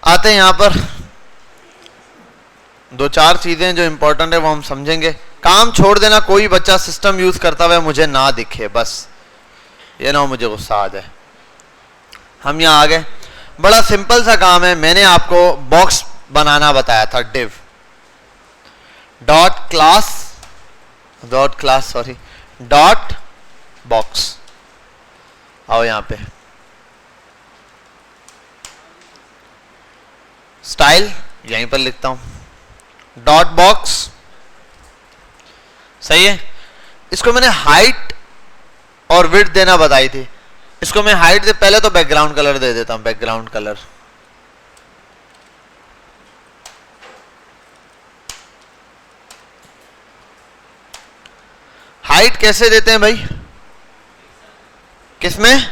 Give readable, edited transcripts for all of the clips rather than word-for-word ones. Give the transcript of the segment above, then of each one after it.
आते हैं यहां पर दो चार चीजें जो इंपॉर्टेंट है वो हम समझेंगे। काम छोड़ देना, कोई बच्चा सिस्टम यूज करता हुआ मुझे ना दिखे, बस ये ना हो मुझे गुस्सा आ जाए। हम यहां आ गए, बड़ा सिंपल सा काम है। मैंने आपको बॉक्स बनाना बताया था, डिव डॉट बॉक्स। आओ यहां पे स्टाइल यहीं पर लिखता हूं, डॉट बॉक्स, सही है। इसको मैंने हाइट और विड्थ देना बताई थी। इसको मैं हाइट दे, पहले तो बैकग्राउंड कलर दे देता हूं, बैकग्राउंड कलर। हाइट कैसे देते हैं भाई, किसमें?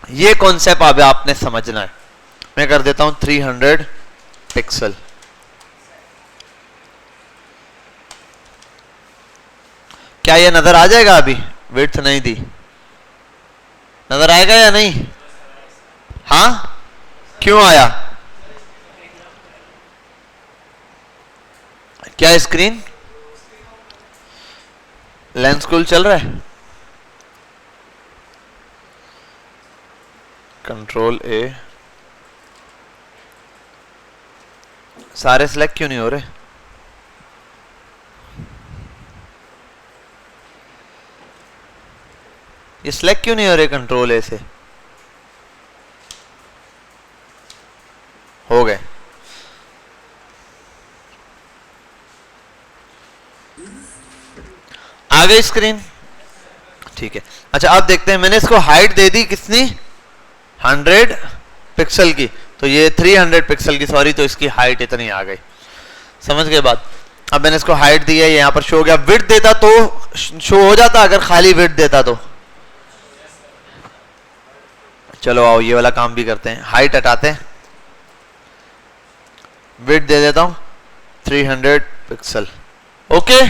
ये कॉन्सेप्ट अब आपने समझना है। मैं कर देता हूं 300 पिक्सल। क्या ये नजर आ जाएगा? अभी विड्थ नहीं दी, नजर आएगा या नहीं? हाँ, क्यों आया? क्या स्क्रीन लेंस कूल चल रहा है? कंट्रोल ए, सारे सिलेक्ट क्यों नहीं हो रहे? ये सिलेक्ट क्यों नहीं हो रहे? कंट्रोल ए से हो गए। आ गई स्क्रीन, ठीक है। अच्छा अब देखते हैं, मैंने इसको हाइट दे दी कितनी? 100 पिक्सल की, तो ये 300 पिक्सल की, सॉरी, तो इसकी हाइट इतनी आ गई। समझ गए बात? अब मैंने इसको हाइट दी है, यहां पर शो हो गया। विड्थ देता तो शो हो जाता, अगर खाली विड्थ देता तो। चलो आओ ये वाला काम भी करते हैं, हाइट हटाते हैं, विड्थ दे देता हूं 300 पिक्सल। ओके,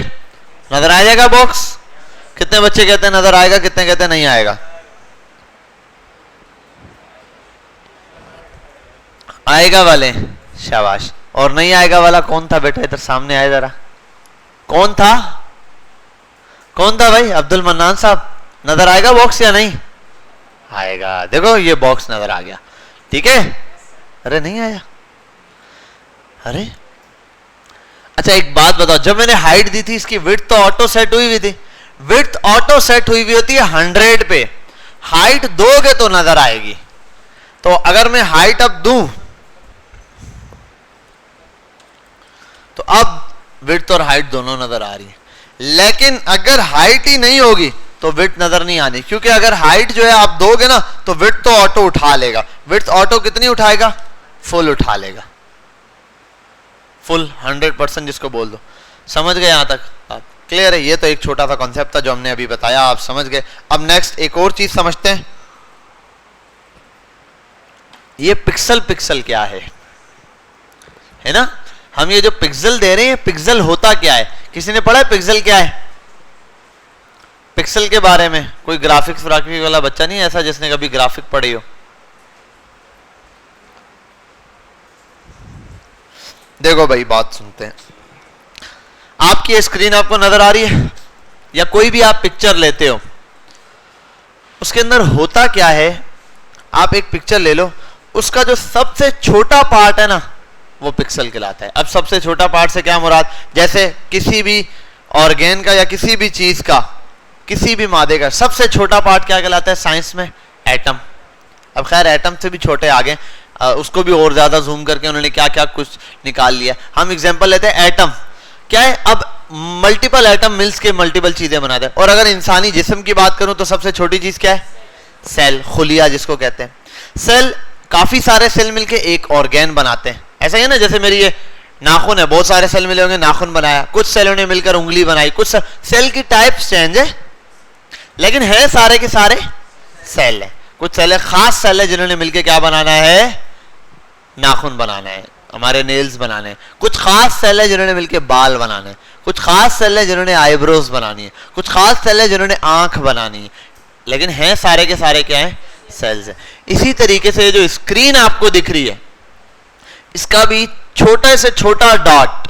नजर आ जाएगा बॉक्स? कितने बच्चे कहते हैं नजर आएगा, कितने कहते हैं नहीं आएगा? आएगा वाले, शाबाश। और नहीं आएगा वाला कौन था बेटा? इधर सामने आए जरा। कौन था? कौन था भाई? अब्दुल मन्नान साहब। नजर आएगा बॉक्स या नहीं आएगा? देखो ये बॉक्स नजर आ गया, ठीक है। अरे नहीं आया, अरे अच्छा एक बात बताओ, जब मैंने हाइट दी थी इसकी विड्थ तो ऑटो सेट हुई हुई थी। विड्थ ऑटो सेट हुई हुई होती है 100 पे, हाइट दोगे तो नजर आएगी। तो अगर मैं हाइट अब दूं तो अब विड्थ और हाइट दोनों नजर आ रही है। लेकिन अगर हाइट ही नहीं होगी तो विड्थ नजर नहीं आनी, क्योंकि अगर हाइट जो है आप दोगे ना तो विड्थ तो ऑटो उठा लेगा। विड्थ ऑटो कितनी उठाएगा? फुल उठा लेगा, फुल 100% जिसको बोल दो। समझ गए यहां तक? आप क्लियर है? ये तो एक छोटा सा कॉन्सेप्ट था जो हमने अभी बताया, आप समझ गए। अब नेक्स्ट एक और चीज समझते हैं, ये पिक्सल। पिक्सल क्या है ना? हम ये जो पिक्सल दे रहे हैं, पिक्सल होता क्या है? किसी ने पढ़ा है पिक्सल क्या है? पिक्सल के बारे में कोई ग्राफिक्स वाला बच्चा नहीं ऐसा जिसने कभी ग्राफिक पढ़ी हो? देखो भाई बात सुनते हैं। आपकी स्क्रीन आपको नजर आ रही है, या कोई भी आप पिक्चर लेते हो, उसके अंदर होता क्या है? आप एक पिक्चर ले लो, उसका जो सबसे छोटा पार्ट है ना वो पिक्सल कहलाता है। अब सबसे छोटा पार्ट से क्या मुराद? जैसे किसी भी ऑर्गेन का या किसी भी चीज का, किसी भी मादे का सबसे छोटा पार्ट क्या कहलाता है साइंस में? एटम। अब खैर एटम से भी छोटे आ गए, उसको भी और ज्यादा जूम करके उन्होंने क्या क्या कुछ निकाल लिया। हम एग्जांपल लेते हैं, एटम क्या है? अब मल्टीपल एटम मिल्स के मल्टीपल चीजें बनाते हैं। और अगर इंसानी जिस्म की बात करूं तो सबसे छोटी चीज क्या है? सेल, खुलिया जिसको कहते हैं। सेल, काफी सारे सेल मिलके एक ऑर्गेन बनाते हैं। ऐसा ही है ना, जैसे मेरी ये नाखून है, बहुत सारे सेल मिले होंगे, नाखून बनाया, कुछ सेलों ने मिलकर उंगली बनाई, कुछ सेल की टाइप चेंज है लेकिन है सारे के सारे सेल है। कुछ सेल है, खास सेल है जिन्होंने मिलकर क्या बनाना है? नाखून बनाना है, हमारे नेल्स बनाने हैं। कुछ खास सेल है जिन्होंने मिलकर बाल बनाने हैं, कुछ खास सेल है जिन्होंने आईब्रोज बनानी है, कुछ खास सेल है जिन्होंने आंख बनानी है। लेकिन है सारे के सारे क्या है? सेल्स है। इसी तरीके से जो स्क्रीन आपको दिख रही है, इसका भी छोटे से छोटा डॉट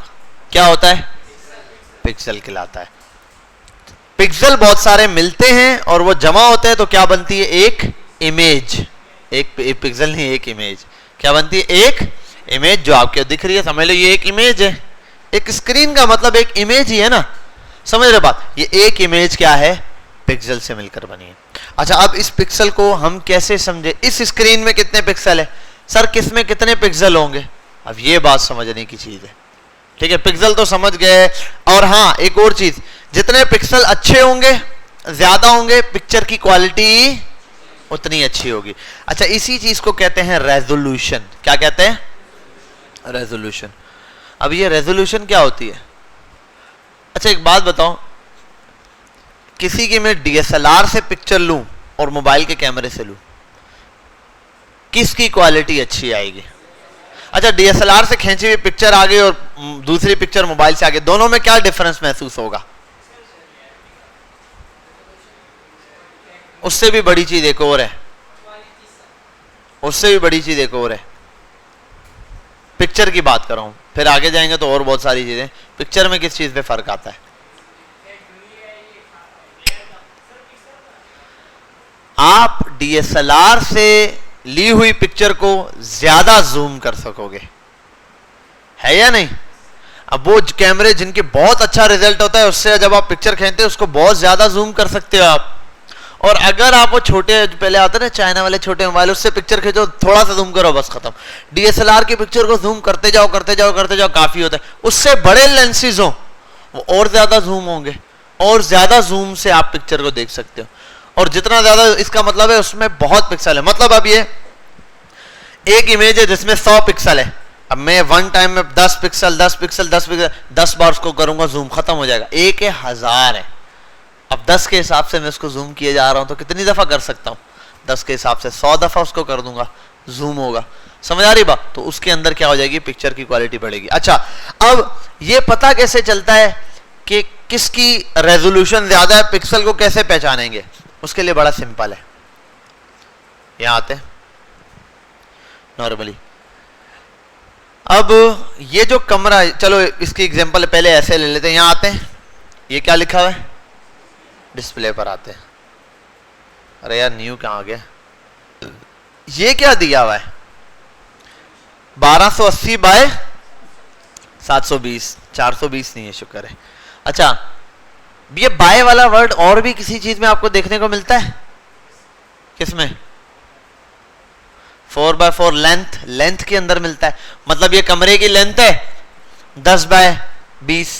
क्या होता है? पिक्सल कहलाता है। पिक्सल बहुत सारे मिलते हैं और वो जमा होते हैं तो क्या बनती है? एक इमेज। एक पिक्सल नहीं, एक इमेज। क्या बनती है? एक इमेज जो आपको दिख रही है, समझ लो ये एक इमेज है। एक स्क्रीन का मतलब एक इमेज ही है ना, समझ रहे बात? ये एक इमेज क्या है? पिक्सल से मिलकर बनी है। अच्छा, अब इस पिक्सल को हम कैसे समझे? इस स्क्रीन में कितने पिक्सल है सर, किसमें कितने पिक्सल होंगे? अब ये बात समझने की चीज है, ठीक है? पिक्सल तो समझ गए। और हाँ, एक और चीज, जितने पिक्सल अच्छे होंगे, ज्यादा होंगे, पिक्चर की क्वालिटी उतनी अच्छी होगी। अच्छा, इसी चीज को कहते हैं रेजोल्यूशन। क्या कहते हैं? रेजोल्यूशन। अब ये रेजोल्यूशन क्या होती है? अच्छा, एक बात बताओ, किसी की मैं डीएसएलआर से पिक्चर लूं और मोबाइल के कैमरे से लूं, किसकी क्वालिटी अच्छी आएगी? अच्छा, डीएसएलआर से खींची हुई पिक्चर आ गई और दूसरी पिक्चर मोबाइल से आ गई, दोनों में क्या डिफरेंस महसूस होगा? उससे भी बड़ी चीज एक और है, उससे भी बड़ी चीज एक और है। पिक्चर की बात कर रहा हूं, फिर आगे जाएंगे तो और बहुत सारी चीजें। पिक्चर में किस चीज पे फर्क आता है? आप डीएसएलआर से ली हुई पिक्चर को ज्यादा जूम कर सकोगे, है या नहीं? अब वो कैमरे जिनके बहुत अच्छा रिजल्ट होता है, उससे जब आप पिक्चर खींचते हैं उसको बहुत ज्यादा जूम कर सकते हो आप। और अगर आप वो छोटे, पहले आते ना चाइना वाले छोटे मोबाइल, उससे पिक्चर खींचो, थोड़ा सा जूम करो, बस खत्म। डीएसएलआर की पिक्चर को जूम करते जाओ करते जाओ करते जाओ, काफी होता है। उससे बड़े लेंसेज हो, वो और ज्यादा जूम होंगे, और ज्यादा जूम से आप पिक्चर को देख सकते हो। और जितना ज्यादा, इसका मतलब है उसमें बहुत पिक्सल है। मतलब अब ये एक इमेज है जिसमें 100 पिक्सल है, अब मैं वन टाइम में 10 पिक्सल 10 पिक्सल 10 पिक्सल 10 बार उसको करूंगा जूम, खत्म हो जाएगा। एक है 1000 है, अब 10 के हिसाब से मैं उसको जूम किए जा रहा हूं तो कितनी दफा कर सकता हूं? 10 के हिसाब से 100 दफा उसको कर दूंगा, जूम होगा। समझ आ रही बात? तो उसके अंदर क्या हो जाएगी? पिक्चर की क्वालिटी बढ़ेगी। अच्छा, अब ये पता कैसे चलता है कि किसकी रेजोल्यूशन ज्यादा है? पिक्सल को कैसे पहचानेंगे? उसके लिए बड़ा सिंपल है, यहां आते हैं नॉर्मली। अब ये जो कमरा है, चलो इसकी एग्जांपल पहले ऐसे ले लेते हैं। यहां आते हैं, ये क्या लिखा हुआ है? डिस्प्ले पर आते हैं। अरे यार, न्यू कहां आ गया? ये क्या दिया हुआ है? 1280 बाय 720, 420 नहीं है, शुक्र है। अच्छा, ये बाय वाला वर्ड और भी किसी चीज में आपको देखने को मिलता है? किसमें? 4x4 लेंथ, लेंथ के अंदर मिलता है। मतलब ये कमरे की लेंथ है 10 बाय 20,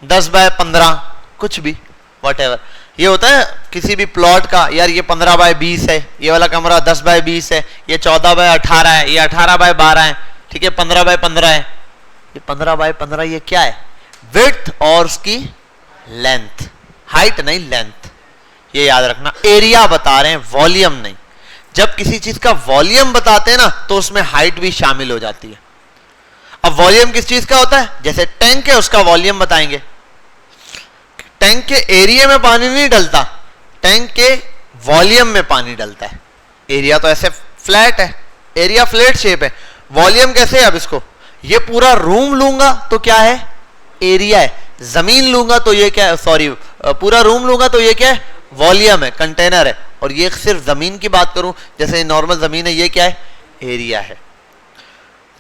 10 बाय 15, कुछ भी, व्हाटएवर। ये होता है किसी भी प्लॉट का, यार ये 15 बाय 20 है, ये वाला कमरा 10 बाय 20 है, ये 14 बाय 18 है, ये 18 बाय 12 है, ठीक है, 15 बाय 15 है। ये 15 बाय 15 ये क्या है? विड्थ और उसकी लेंथ, हाइट नहीं लेंथ, ये याद रखना। एरिया बता रहे हैं, वॉल्यूम नहीं। जब किसी चीज का वॉल्यूम बताते हैं ना, तो उसमें हाइट भी शामिल हो जाती है। अब वॉल्यूम किस चीज का होता है? जैसे टैंक है, उसका वॉल्यूम बताएंगे। टैंक के एरिया में पानी नहीं डलता, टैंक के वॉल्यूम में पानी डलता है। एरिया तो ऐसे फ्लैट है, एरिया फ्लैट शेप है। वॉल्यूम कैसे है? अब इसको, ये पूरा रूम लूंगा तो क्या है? एरिया है। जमीन लूंगा तो ये क्या है? सॉरी, पूरा रूम लूंगा तो ये क्या है? वॉल्यूम है, कंटेनर है। और ये सिर्फ जमीन की बात करूं, जैसे नॉर्मल जमीन है, ये क्या है? एरिया है,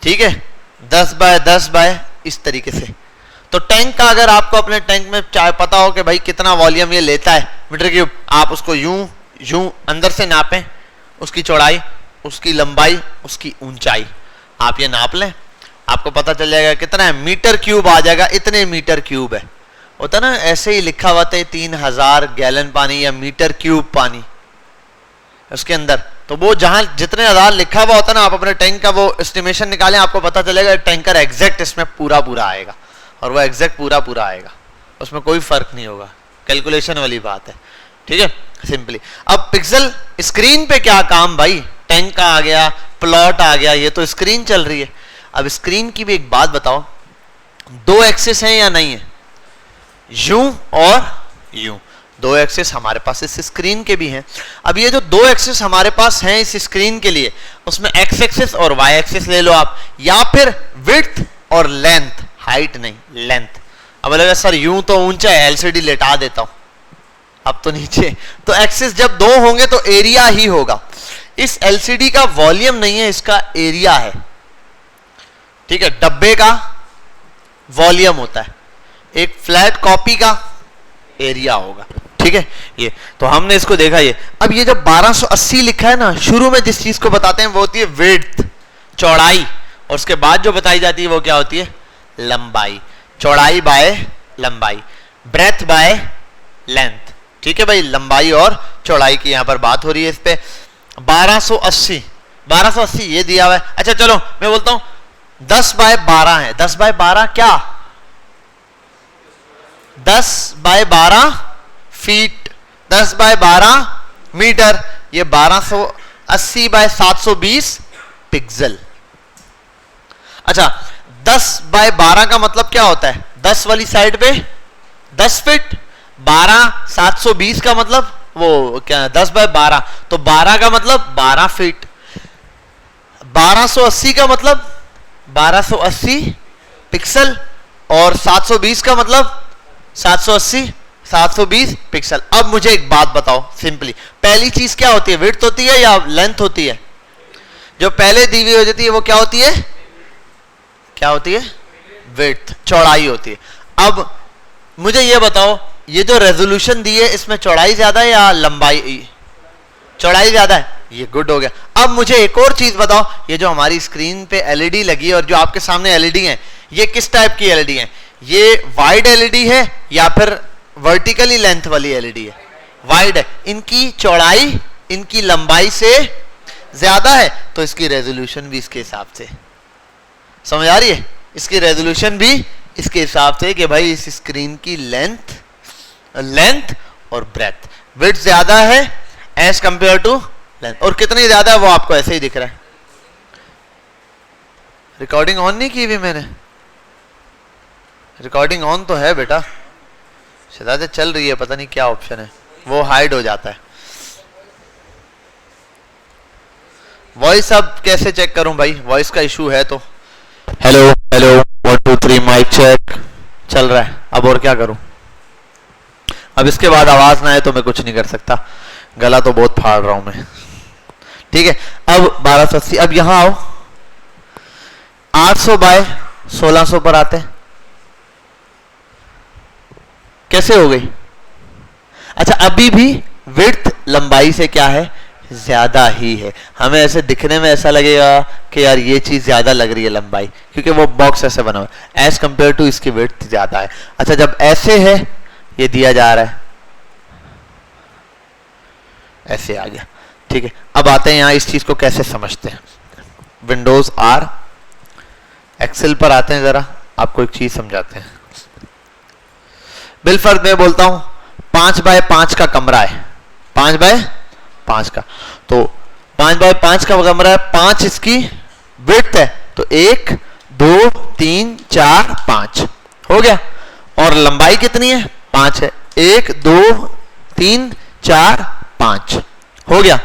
ठीक है, 10 बाय 10 बाय इस तरीके से। तो टैंक का, अगर आपको अपने टैंक में चाहे पता हो कि भाई कितना वॉल्यूम ये लेता है मीटर क्यूब, आप उसको यूं अंदर से नापें, उसकी चौड़ाई, उसकी लंबाई, उसकी ऊंचाई, आप ये नाप लें, आपको पता चल जाएगा कितना है। मीटर क्यूब आ जाएगा, इतने मीटर क्यूब है। होता ना ऐसे ही लिखा हुआ था 3000 गैलन पानी या मीटर क्यूब पानी उसके अंदर। तो वो जहां जितने हजार लिखा हुआ होता है ना, आप अपने टैंक का वो एस्टिमेशन निकालें, आपको पता चलेगा टैंकर एग्जैक्ट इसमें पूरा पूरा आएगा, और वो एग्जैक्ट पूरा पूरा आएगा, उसमें कोई फर्क नहीं होगा। कैलकुलेशन वाली बात है, ठीक है, सिंपली। अब पिक्सल स्क्रीन पे क्या काम भाई? टैंक का आ गया, प्लॉट आ गया, ये तो स्क्रीन चल रही है। अब स्क्रीन की भी एक बात बताओ, 2 एक्सिस हैं या नहीं है? यूं और यूं, दो एक्सिस हमारे पास इस स्क्रीन के भी हैं। अब ये जो दो एक्सिस हमारे पास हैं इस स्क्रीन के लिए, उसमें एक्स एक्सिस और वाई एक्सिस ले लो आप, या फिर विड्थ और लेंथ, हाइट नहीं लेंथ। अब लगा सर यूं तो ऊंचा है, एलसीडी लेटा देता हूं, अब तो नीचे। तो एक्सिस जब दो होंगे तो एरिया ही होगा। इस एलसीडी का वॉल्यूम नहीं है, इसका एरिया है, ठीक है। डब्बे का वॉल्यूम होता है, एक फ्लैट कॉपी का एरिया होगा, ठीक है। ये तो हमने इसको देखा। ये अब ये जब 1280 लिखा है ना, शुरू में जिस चीज को बताते हैं वो होती है विड्थ, चौड़ाई, और उसके बाद जो बताई जाती है वो क्या होती है, लंबाई। चौड़ाई बाय लंबाई, ब्रेथ बाय लेंथ, ठीक है भाई। लंबाई और चौड़ाई की यहां पर बात हो रही है। इस पे 1280 ये दिया हुआ है। अच्छा चलो मैं बोलता हूं 10 बाय 12 है। 10 बाय 12 क्या, 10 बाय 12 फीट, 10 बाय 12 मीटर। ये 1280 बाय 720 पिक्सल। अच्छा 10 बाय 12 का मतलब क्या होता है, 10 वाली साइड पे 10 फीट, 12 720 का मतलब वो क्या, 10 बाय 12 तो 12 का मतलब 12 फीट, 1280 का मतलब 1280 पिक्सल, और 720 का मतलब 720 पिक्सल। अब मुझे एक बात बताओ सिंपली, पहली चीज क्या होती है, विड्थ होती है या लेंथ होती है? जो पहले दी हुई हो जाती है वो क्या होती है, क्या होती है, विड्थ, चौड़ाई होती है। अब मुझे ये बताओ, ये जो रेजोल्यूशन दी है इसमें चौड़ाई ज्यादा है या लंबाई? चौड़ाई ज्यादा है, ये गुड हो गया। अब मुझे एक और चीज बताओ, ये जो हमारी स्क्रीन पे एलईडी लगी है और जो आपके सामने एलईडी है, ये किस टाइप की एलईडी है? ये वाइड एलईडी है या फिर वर्टिकली लेंथ वाली एलईडी है? वाइड है। इनकी चौड़ाई इनकी लंबाई से ज्यादा है, तो इसकी रेजोल्यूशन भी इसके हिसाब से, समझ आ रही है? इसकी रेजोल्यूशन भी इसके हिसाब से कि भाई इस स्क्रीन की लेंथ और ब्रेथ, विड्थ ज्यादा है एज कंपेयर टू लेंथ। और कितनी ज्यादा है वो आपको ऐसे ही दिख रहा है। रिकॉर्डिंग ऑन नहीं की हुई मैंने, रिकॉर्डिंग ऑन तो है बेटा, शायद चल रही है, पता नहीं क्या ऑप्शन है, वो हाइड हो जाता है। वॉइस अब कैसे चेक करूं भाई, वॉइस का इशू है तो। हेलो हेलो 1 2 3 माइक चेक चल रहा है। अब और क्या करूं, अब इसके बाद आवाज ना आए तो मैं कुछ नहीं कर सकता, गला तो बहुत फाड़ रहा हूं मैं, ठीक है। अब 1280, अब यहां आओ, 800 बाय 1600 पर आते हैं, कैसे हो गई? अच्छा अभी भी विड्थ लंबाई से क्या है, ज्यादा ही है। हमें ऐसे दिखने में ऐसा लगेगा कि यार ये चीज ज्यादा लग रही है लंबाई, क्योंकि वो बॉक्स ऐसे बना हुआ है, एज कंपेयर टू इसकी विड्थ ज्यादा है। अच्छा जब ऐसे है, ये दिया जा रहा है ऐसे आ गया, ठीक है। अब आते हैं यहां इस चीज को कैसे समझते हैं। विंडोज आर, एक्सेल पर आते हैं, जरा आपको एक चीज समझाते हैं। बिलफर्ज मैं बोलता हूं 5 बाय 5 का कमरा है, 5 बाय 5 का, तो 5 बाय 5 का कमरा है, 5 इसकी विड्थ है, तो 1 2 3 4 5 हो गया। और लंबाई कितनी है, 5 है, 1 2 3 4 5 हो गया।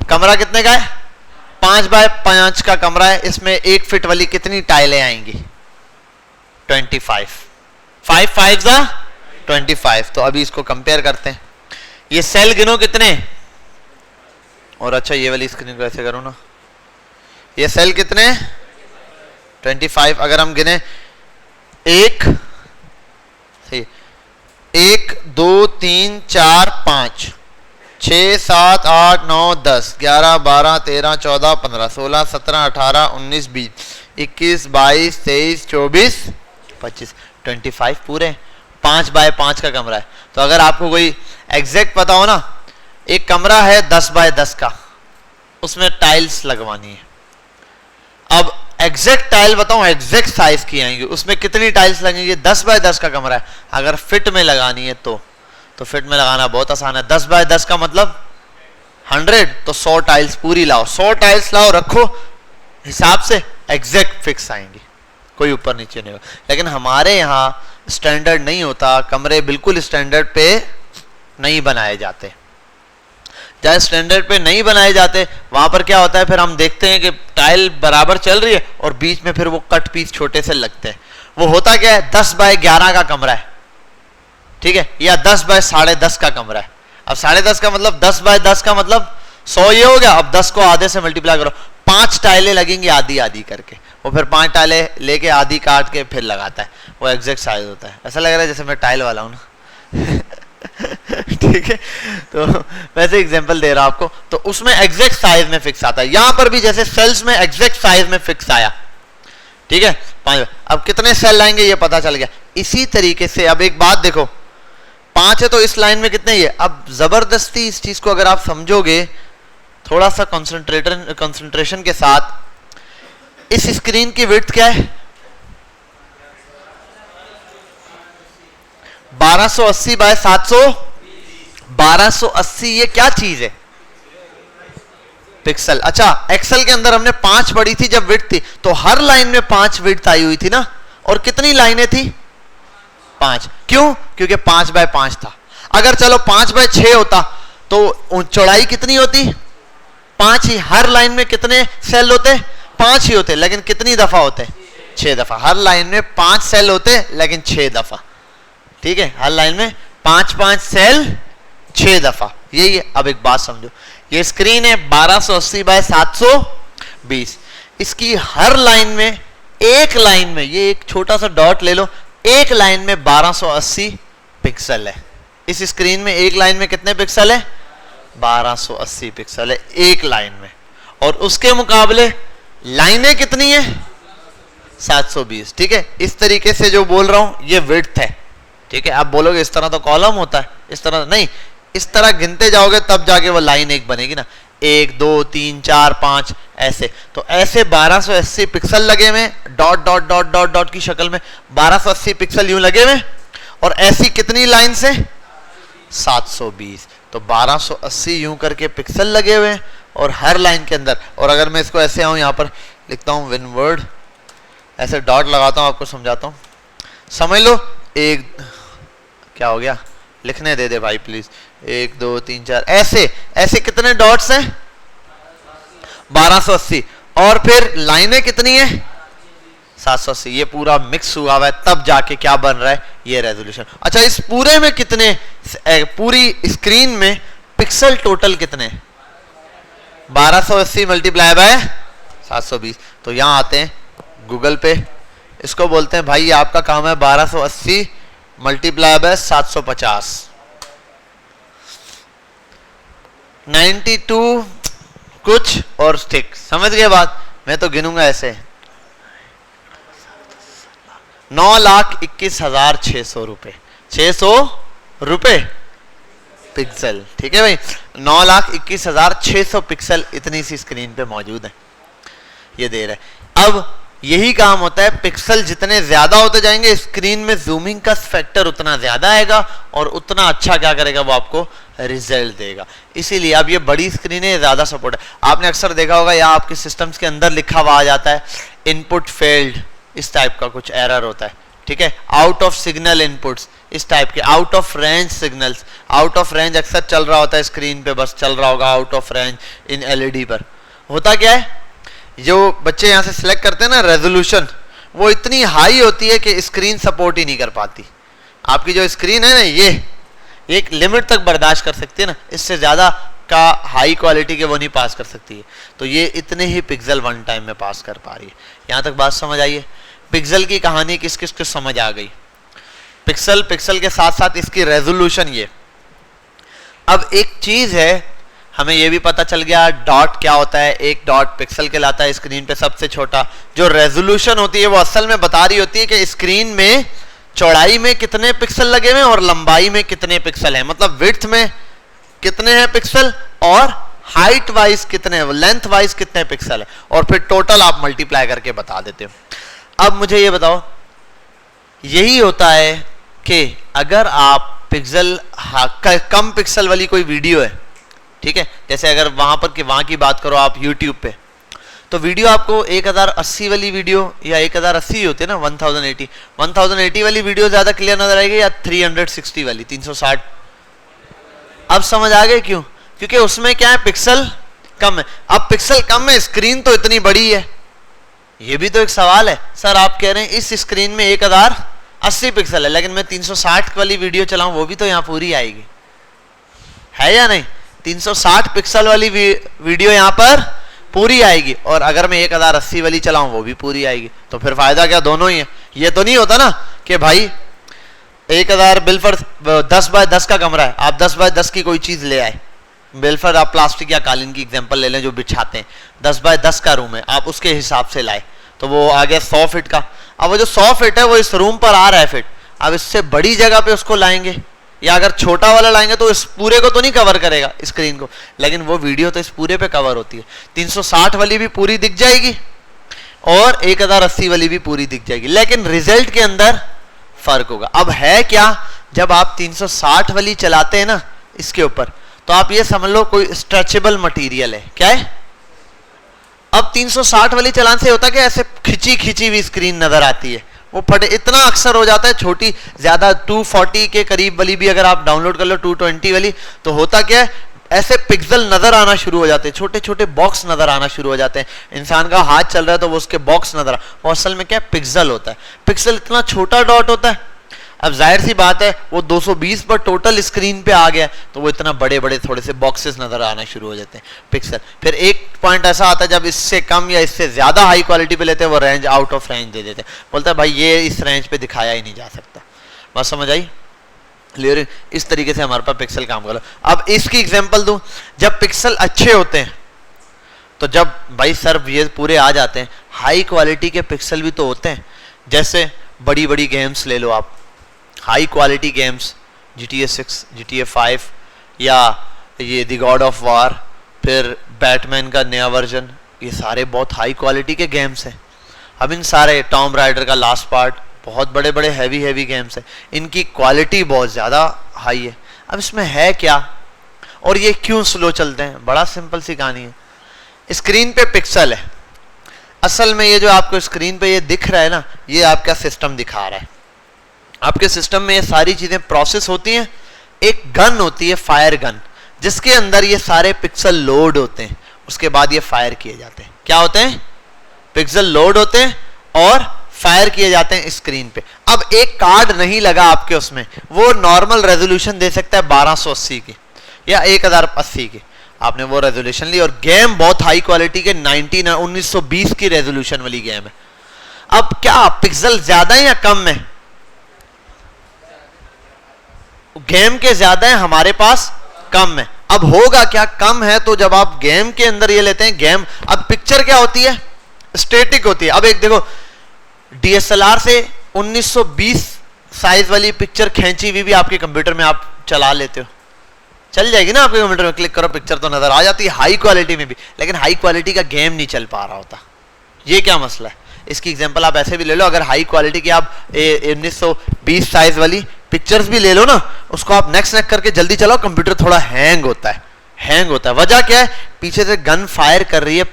कमरा कितने का है, 5 बाय 5 का कमरा है, इसमें 1 फीट वाली कितनी टाइलें आएंगी, 25, 5 5 जा 25। तो अभी इसको कंपेयर करते हैं, ये सेल गिनो कितने, और अच्छा ये वाली स्क्रीन को ऐसे करूं ना, ये सेल कितने, 25। अगर हम गिने 1 2 3 4 5 6 7 8 9 10 11 12 13 14 15 16 17 18 19 20 21 22 23 24 25 25 पूरे। 5 बाय 5 का कमरा है, तो अगर आपको कोई एग्जैक्ट पता हो ना, एक कमरा है 10 बाय 10 का, उसमें टाइल्स लगवानी है। अब एग्जैक्ट टाइल बताऊं, एग्जैक्ट साइज की आएंगी, उसमें कितनी टाइल्स लगेंगी, 10 बाय 10 का कमरा है, अगर फिट में लगानी है तो फिट में लगाना बहुत आसान है। 10 बाय 10 का मतलब 100, तो 100 टाइल्स पूरी लाओ, 100 टाइल्स लाओ, रखो हिसाब से, एग्जैक्ट फिक्स आएंगी, कोई ऊपर नीचे नहीं होगा। लेकिन हमारे यहाँ स्टैंडर्ड नहीं होता, कमरे बिल्कुल स्टैंडर्ड पे नहीं बनाए जाते। जहाँ स्टैंडर्ड पे नहीं बनाए जाते वहां पर क्या होता है, फिर हम देखते हैं कि टाइल बराबर चल रही है और बीच में फिर वो कट पीस छोटे से लगते हैं। वो होता क्या है, 10 बाय 11 का कमरा है, ठीक है, या 10 बाय 10.5 का कमरा है। अब 10.5 का मतलब 10 बाय 10 का मतलब 100 ये हो गया। अब 10 को आधे से मल्टीप्लाई करो, 5 टाइलें लगेंगी आधी आधी करके, वो फिर 5 टाइलें लेके आधी काट के फिर लगाता है, वो एग्जैक्ट साइज होता है। ऐसा लग रहा है जैसे मैं टाइल वाला हूं ना ठीक है, तो वैसे एग्जांपल दे रहा हूं आपको। तो उसमें एग्जैक्ट साइज में फिक्स आता है। यहां पर भी जैसे सेल्स में एग्जैक्ट साइज में फिक्स आया, ठीक है, 5। अब कितने सेल लाएंगे ये पता चल गया। इसी तरीके से अब एक बात देखो, 5 है तो इस लाइन में कितने ये। अब जबरदस्ती इस चीज को अगर आप समझोगे थोड़ा सा कंसंट्रेशन के साथ, इस स्क्रीन की विड्थ क्या है, 1280 बाय 700, 1280 ये क्या चीज है, पिक्सल। अच्छा, एक्सेल के अंदर हमने 5 पढ़ी थी जब विड्थ थी, तो हर लाइन में 5 विड्थ आई हुई थी ना, और कितनी लाइनें थी, 5। क्यों, क्योंकि 5 बाय 5 था। अगर चलो 5 बाय 6 होता तो चौड़ाई कितनी होती, 5 ही। हर लाइन में कितने सेल होते, 5 ही होते, लेकिन कितनी दफा होते, 6 दफा। हर लाइन में 5 सेल होते लेकिन 6 दफा, ठीक है, हर लाइन में 5 सेल 6 दफा, यही है। अब एक बात समझो, ये स्क्रीन है 1280 बाय 720, इसकी हर लाइन में, एक लाइन में, ये एक छोटा सा डॉट ले लो, एक लाइन में 1280 पिक्सल है। इस स्क्रीन में एक लाइन में कितने पिक्सल है, 1280 पिक्सल है एक लाइन में, और उसके मुकाबले लाइनें कितनी है, 720, ठीक है। इस तरीके से जो बोल रहा हूं ये विड्थ है, ठीक है। आप बोलोगे इस तरह तो कॉलम होता है, इस तरह नहीं, इस तरह गिनते जाओगे तब जाके वो लाइन एक बनेगी ना, 1 2 3 4 5 ऐसे। तो ऐसे 1280 पिक्सल लगे हुए dot dot dot dot dot की शक्ल में, 1280 पिक्सल यूं लगे हुए, और ऐसी कितनी लाइन से, 720। तो 1280 यूं करके पिक्सल लगे हुए हैं और हर लाइन के अंदर। और अगर मैं इसको ऐसे आऊं, यहां पर लिखता हूं विनवर्ड, ऐसे डॉट लगाता हूं, आपको समझाता हूं, समझ लो। एक क्या हो गया, लिखने दे दे भाई प्लीज, 1 2 3 4 ऐसे ऐसे कितने डॉट्स हैं, 1280, और फिर लाइनें कितनी है, 780। ये पूरा मिक्स हुआ हुआ है, तब जाके क्या बन रहा है, ये रेजोल्यूशन। अच्छा, इस पूरे में कितने, पूरी स्क्रीन में पिक्सल टोटल कितने, 1280 मल्टीप्लाई बाय 720। तो यहां आते हैं गूगल पे, इसको बोलते हैं भाई आपका काम है 1280 मल्टीप्लाई बाय 750, 92 कुछ और स्टिक। समझ गए बात, मैं तो गिनूंगा ऐसे, 9,21,600 रुपए, 600 रुपए पिक्सल, ठीक है भाई। 9,21,600 पिक्सल इतनी सी स्क्रीन पे मौजूद है, ये दे रहा है। अब यही काम होता है, पिक्सल जितने ज्यादा होते जाएंगे स्क्रीन में जूमिंग का फैक्टर उतना ज्यादा आएगा और उतना अच्छा क्या करेगा, वो आपको रिजल्ट देगा। इसीलिए अब ये बड़ी स्क्रीनें ज्यादा सपोर्ट है। आपने अक्सर देखा होगा या आपके सिस्टम्स के अंदर लिखा हुआ आ जाता है इनपुट फेल्ड, इस टाइप का कुछ एरर होता है, ठीक है। आउट ऑफ सिग्नल इनपुट्स, इस टाइप के out of range signals. Out of range अक्सर चल रहा होता है स्क्रीन पे, बस चल रहा होगा out of range in LED पर। होता क्या है, जो बच्चे यहां से सिलेक्ट करते हैं ना रेजोल्यूशन, वो इतनी हाई होती है कि स्क्रीन सपोर्ट ही नहीं कर पाती। आपकी जो स्क्रीन है ना, ये एक लिमिट तक बर्दाश्त कर सकती है ना, इससे ज्यादा का हाई क्वालिटी के वो नहीं पास कर सकती है। तो ये इतने ही पिक्सल वन टाइम में पास कर पा रही है। यहां तक बात समझ आई है, पिक्सल की कहानी किस किस को समझ आ गई। पिक्सल, पिक्सल के साथ साथ इसकी रेजोल्यूशन। ये अब एक चीज है, हमें यह भी पता चल गया डॉट क्या होता है, एक डॉट पिक्सल कहलाता है स्क्रीन पे सबसे छोटा। जो रेजोल्यूशन होती है वो असल में बता रही होती है कि स्क्रीन में चौड़ाई में कितने पिक्सल लगे हुए हैं और लंबाई में कितने पिक्सल हैं, मतलब विड्थ में कितने हैं पिक्सल और हाइट वाइज कितने, लेंथ वाइज कितने पिक्सल है, और फिर टोटल आप मल्टीप्लाई करके बता देते हो। अब मुझे ये बताओ, यही होता है कि अगर आप पिक्सल कम पिक्सल वाली कोई वीडियो है, ठीक है, जैसे अगर वहां की बात करो आप YouTube पे, तो वीडियो आपको 1080 वाली वीडियो या 1080 होती है ना, 1080 वाली वीडियो ज्यादा क्लियर नजर आएगी या 360 वाली 360 अब समझ आ गए क्यों? क्योंकि उसमें क्या है, पिक्सल कम है। अब पिक्सल कम है, स्क्रीन तो इतनी बड़ी है। ये भी तो एक सवाल है। सर आप कह रहे हैं इस स्क्रीन में 1080 पिक्सल है, लेकिन मैं 360 वाली वीडियो चलाऊं वो भी तो यहाँ पूरी आएगी, है या नहीं? 360 पिक्सल वाली वीडियो यहाँ पर पूरी आएगी, और अगर मैं 1080 वाली चलाऊं वो भी पूरी आएगी। तो फिर फायदा क्या? दोनों ही है। ये तो नहीं होता ना कि भाई 1000 बिल्फर 10 बाय 10 का कमरा है, आप 10 बाय 10 की कोई चीज ले आए। बिल्फर आप प्लास्टिक या कालीन की एग्जांपल ले लें जो बिछाते हैं, 10 बाय 10 का रूम है, आप उसके हिसाब से लाए तो वो आ गया 100 फीट का। अब वो जो 100 फीट है वो इस रूम पर आ रहा है फिट, अब इससे बड़ी जगह पे उसको लाएंगे, या अगर छोटा वाला लाएंगे तो इस पूरे को तो नहीं कवर करेगा स्क्रीन को, लेकिन वो वीडियो तो इस पूरे पे कवर होती है। 360 वाली भी पूरी दिख जाएगी और 1080 वाली भी पूरी दिख जाएगी, लेकिन रिजल्ट के अंदर फर्क होगा। अब है क्या, जब आप 360 वाली चलाते हैं ना इसके ऊपर, तो आप ये समझ लो कोई स्ट्रेचेबल मटेरियल है। क्या है? अब 360 वाली चलाने से होता क्या, ऐसे खिंची खिंची हुई स्क्रीन नजर आती है, वो फटे इतना अक्सर हो जाता है। छोटी ज्यादा 240 के करीब वाली भी अगर आप डाउनलोड कर लो, 220 वाली, तो होता क्या है, ऐसे पिक्सल नजर आना शुरू हो जाते हैं, छोटे छोटे बॉक्स नजर आना शुरू हो जाते हैं। इंसान का हाथ चल रहा है तो वो उसके बॉक्स नजर वो असल में क्या पिक्सल होता है। पिक्सल इतना छोटा डॉट होता है। अब जाहिर सी बात है वो 220 पर टोटल स्क्रीन पे आ गया तो वो इतना बड़े बड़े थोड़े से बॉक्सेस नजर आना शुरू हो जाते हैं पिक्सल। फिर एक पॉइंट ऐसा आता है जब इससे कम या इससे ज्यादा हाई क्वालिटी पे लेते हैं, वो रेंज आउट ऑफ रेंज दे देते हैं, बोलता है भाई ये इस रेंज पे दिखाया ही नहीं जा सकता। बात समझ आई? क्लियर? इस तरीके से हमारे पास पिक्सल काम करो। अब इसकी एग्जांपल दूं, जब पिक्सल अच्छे होते हैं तो जब भाई सर ये पूरे आ जाते हैं, हाई क्वालिटी के पिक्सल भी तो होते हैं। जैसे बड़ी बड़ी गेम्स ले लो आप, high quality games, GTA 6, GTA 5 या ये द गॉड ऑफ वार, फिर बैटमैन का नया वर्जन, ये सारे बहुत हाई क्वालिटी के गेम्स हैं। अब इन सारे टॉम राइडर का लास्ट पार्ट, बहुत बड़े बड़े हैवी गेम्स हैं, इनकी क्वालिटी बहुत ज़्यादा हाई है। अब इसमें है क्या और ये क्यों स्लो चलते हैं? बड़ा सिंपल सी कहानी है। स्क्रीन पे पिक्सल है, असल में ये जो आपको स्क्रीन पे ये दिख रहा है ना, ये आपका सिस्टम दिखा रहा है। आपके सिस्टम में ये सारी चीजें प्रोसेस होती हैं। एक गन होती है, फायर गन, जिसके अंदर ये सारे पिक्सल लोड होते हैं, उसके बाद ये फायर किए जाते हैं। क्या होते हैं? पिक्सल लोड होते हैं और फायर किए जाते हैं स्क्रीन पे। अब एक कार्ड नहीं लगा आपके उसमें, वो नॉर्मल रेजोल्यूशन दे सकता है 1280 की या 1080 की, आपने वो रेजोल्यूशन ली, और गेम बहुत हाई क्वालिटी के 1920 की रेजोल्यूशन वाली गेम है। अब क्या पिक्सल ज्यादा है या कम है? गेम के ज्यादा है, हमारे पास कम है। अब होगा क्या, कम है तो जब आप गेम के अंदर ये लेते हैं गेम, अब पिक्चर क्या होती है? स्टैटिक होती है। अब एक देखो, DSLR से 1920 साइज वाली पिक्चर खींची हुई भी आपके कंप्यूटर में आप चला लेते हो, चल जाएगी ना आपके कंप्यूटर में, क्लिक करो पिक्चर तो नजर आ जाती है हाई क्वालिटी में भी, लेकिन हाई क्वालिटी का गेम नहीं चल पा रहा होता। ये क्या मसला है? इसकी एग्जांपल आप ऐसे भी ले लो, अगर हाई क्वालिटी की आप 1920 साइज वाली पिक्चर्स भी ले लो ना, उसको आप नेक्स्ट करके जल्दी चलाओ, कंप्यूटर थोड़ा हैंग होता है। वजह क्या है? पीछे से गन फायर कर रही है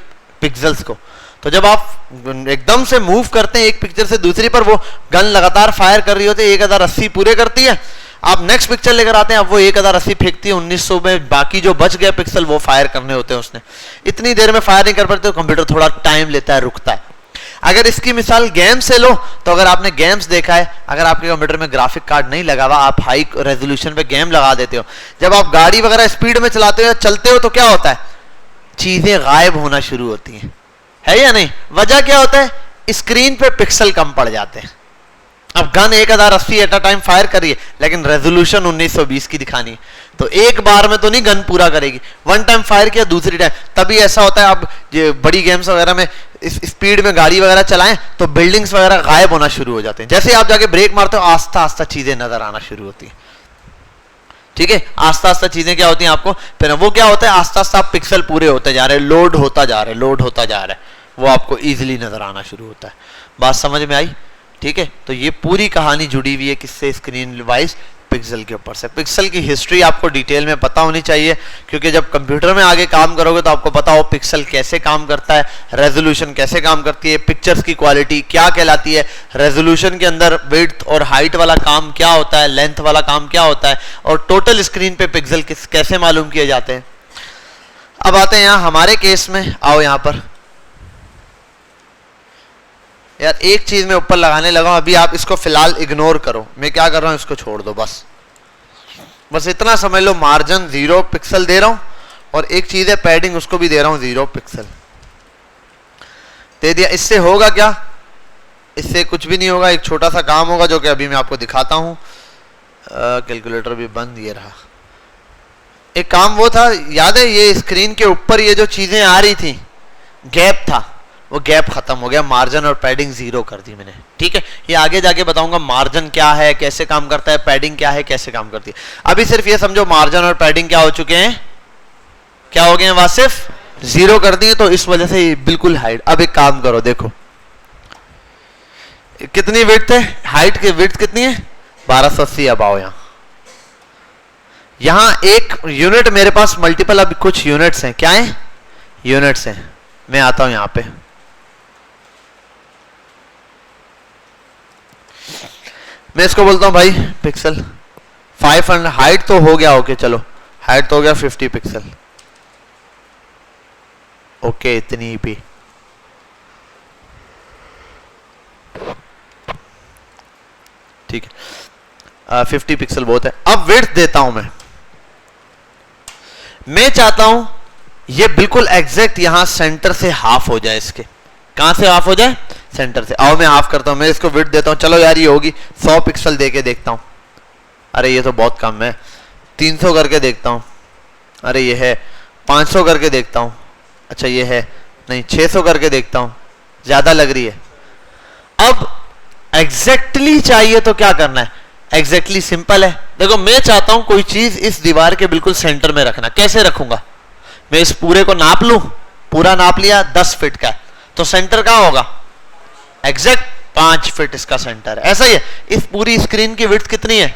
पिक्सल्स को, तो जब आप एकदम से मूव करते हैं एक पिक्चर से दूसरी पर, वो गन लगातार फायर कर रही होती है, 1080 पूरे करती है। आप नेक्स्ट पिक्चर लेकर आते हैं, अब वो 1080 फेंकती है, 1900 में बाकी जो बच गए पिक्सल वो फायर करने होते हैं उसने। इतनी देर में फायर नहीं कर पाते तो कंप्यूटर थोड़ा टाइम लेता है, रुकता है। अगर इसकी मिसाल गेम से लो, तो अगर आपने गेम्स देखा है, अगर आपके कंप्यूटर में ग्राफिक कार्ड नहीं लगा हुआ, आप हाई रेजोल्यूशन पे गेम लगा देते हो, जब आप गाड़ी वगैरह स्पीड में चलाते हो, चलते हो, तो क्या होता है? चीजें गायब होना शुरू होती हैं, है या नहीं? वजह क्या होता है? स्क्रीन पे पिक्सल कम पड़ जाते हैं। अब gun 1080 at a time fire करिए, लेकिन रेजोल्यूशन 1920 की दिखानी है, तो एक बार में तो नहीं गन पूरा करेगी। वन टाइम फायर किया, दूसरी टाइम, तभी ऐसा होता है। अब ये बड़ी गेम्स वगैरह में स्पीड में गाड़ी वगैरह चलाएं तो बिल्डिंग्स वगैरह गायब होना शुरू हो जाते हैं। जैसे आप जाके ब्रेक मारते हो, आस्ता आस्ता चीजें नजर आना शुरू होती है। ठीक है, आस्ता आस्ता चीजें क्या होती हैं आपको, फिर वो क्या होता है, आस्ता आस्ता पिक्सल पूरे होते जा रहे हैं, लोड होता जा रहा है, वो आपको इजीली नजर आना शुरू होता है। बात समझ में आई? ठीक है, तो ये पूरी कहानी जुड़ी हुई है किससे? स्क्रीन वाइज पिक्सल के ऊपर से। पिक्सल की हिस्ट्री आपको डिटेल में पता होनी चाहिए, क्योंकि जब कंप्यूटर में आगे काम करोगे तो आपको पता हो पिक्सल कैसे काम करता है, रेजोल्यूशन कैसे काम करती है, पिक्चर्स की क्वालिटी क्या कहलाती है, रेजोल्यूशन के अंदर विड्थ और हाइट वाला काम क्या होता है, लेंथ वाला काम क्या होता है, और टोटल स्क्रीन पे पिक्सल कैसे मालूम किए जाते हैं। अब आते हैं यहाँ हमारे केस में, आओ यहाँ पर। यार एक चीज मैं ऊपर लगाने लगा हूं, अभी आप इसको फिलहाल इग्नोर करो, मैं क्या कर रहा हूं इसको छोड़ दो, बस इतना समझ लो, मार्जिन 0 पिक्सल दे रहा हूं, और एक चीज है पैडिंग, उसको भी दे रहा हूं 0 पिक्सल दे दिया। इससे होगा क्या? इससे कुछ भी नहीं होगा, एक छोटा सा काम होगा जो कि अभी मैं आपको दिखाता हूं। कैलकुलेटर भी बंद, ये रहा। एक काम वो था, याद है ये स्क्रीन के ऊपर ये जो चीजें आ रही थी, गैप था, वो गैप खत्म हो गया, मार्जिन और पैडिंग 0 कर दी मैंने। ठीक है, ये आगे जाके बताऊंगा मार्जिन क्या है, कैसे काम करता है, पैडिंग क्या है, कैसे काम करती है। अभी सिर्फ ये समझो मार्जिन और पैडिंग क्या हो चुके हैं, क्या हो गए हैं, वहां सिर्फ 0 कर दिए, तो इस वजह से ये बिल्कुल हाइट। अब एक काम करो, देखो कितनी विड्थ है, हाइट की विड्थ कितनी है, 1280। अब आओ यहां एक यूनिट मेरे पास मल्टीपल, अब कुछ यूनिट्स हैं, क्या है, यूनिट्स हैं। मैं आता हूं यहां पे, मैं इसको बोलता हूं भाई पिक्सल 500, हाइट तो हो गया, ओके चलो हाइट तो हो गया 50 पिक्सल, ओके इतनी भी। ठीक है, 50 पिक्सल बहुत है। अब विड्थ देता हूं मैं चाहता हूं ये बिल्कुल एग्जैक्ट यहां सेंटर से हाफ हो जाए, इसके कहां से हाफ हो जाए, सेंटर से। आओ मैं हाफ करता हूं, मैं इसको विड्थ देता हूं, चलो यार ये होगी 100 पिक्सल देके देखता हूं, अरे ये तो बहुत कम है, 300 करके देखता हूं, अरे ये है 500 करके देखता हूं, अच्छा ये है नहीं 600 करके देखता हूं, ज्यादा लग रही है। अब एग्जैक्टली चाहिए तो क्या करना है, एग्जैक्टली सिंपल है, देखो मैं चाहता हूं कोई चीज इस दीवार के बिल्कुल सेंटर में रखना, कैसे रखूंगा, मैं इस पूरे को नाप लूं, पूरा नाप लिया 10 फीट का, तो सेंटर कहां होगा, एग्जैक्ट 5 फीट इसका सेंटर है। ऐसा ही है, इस पूरी स्क्रीन की विड्थ कितनी है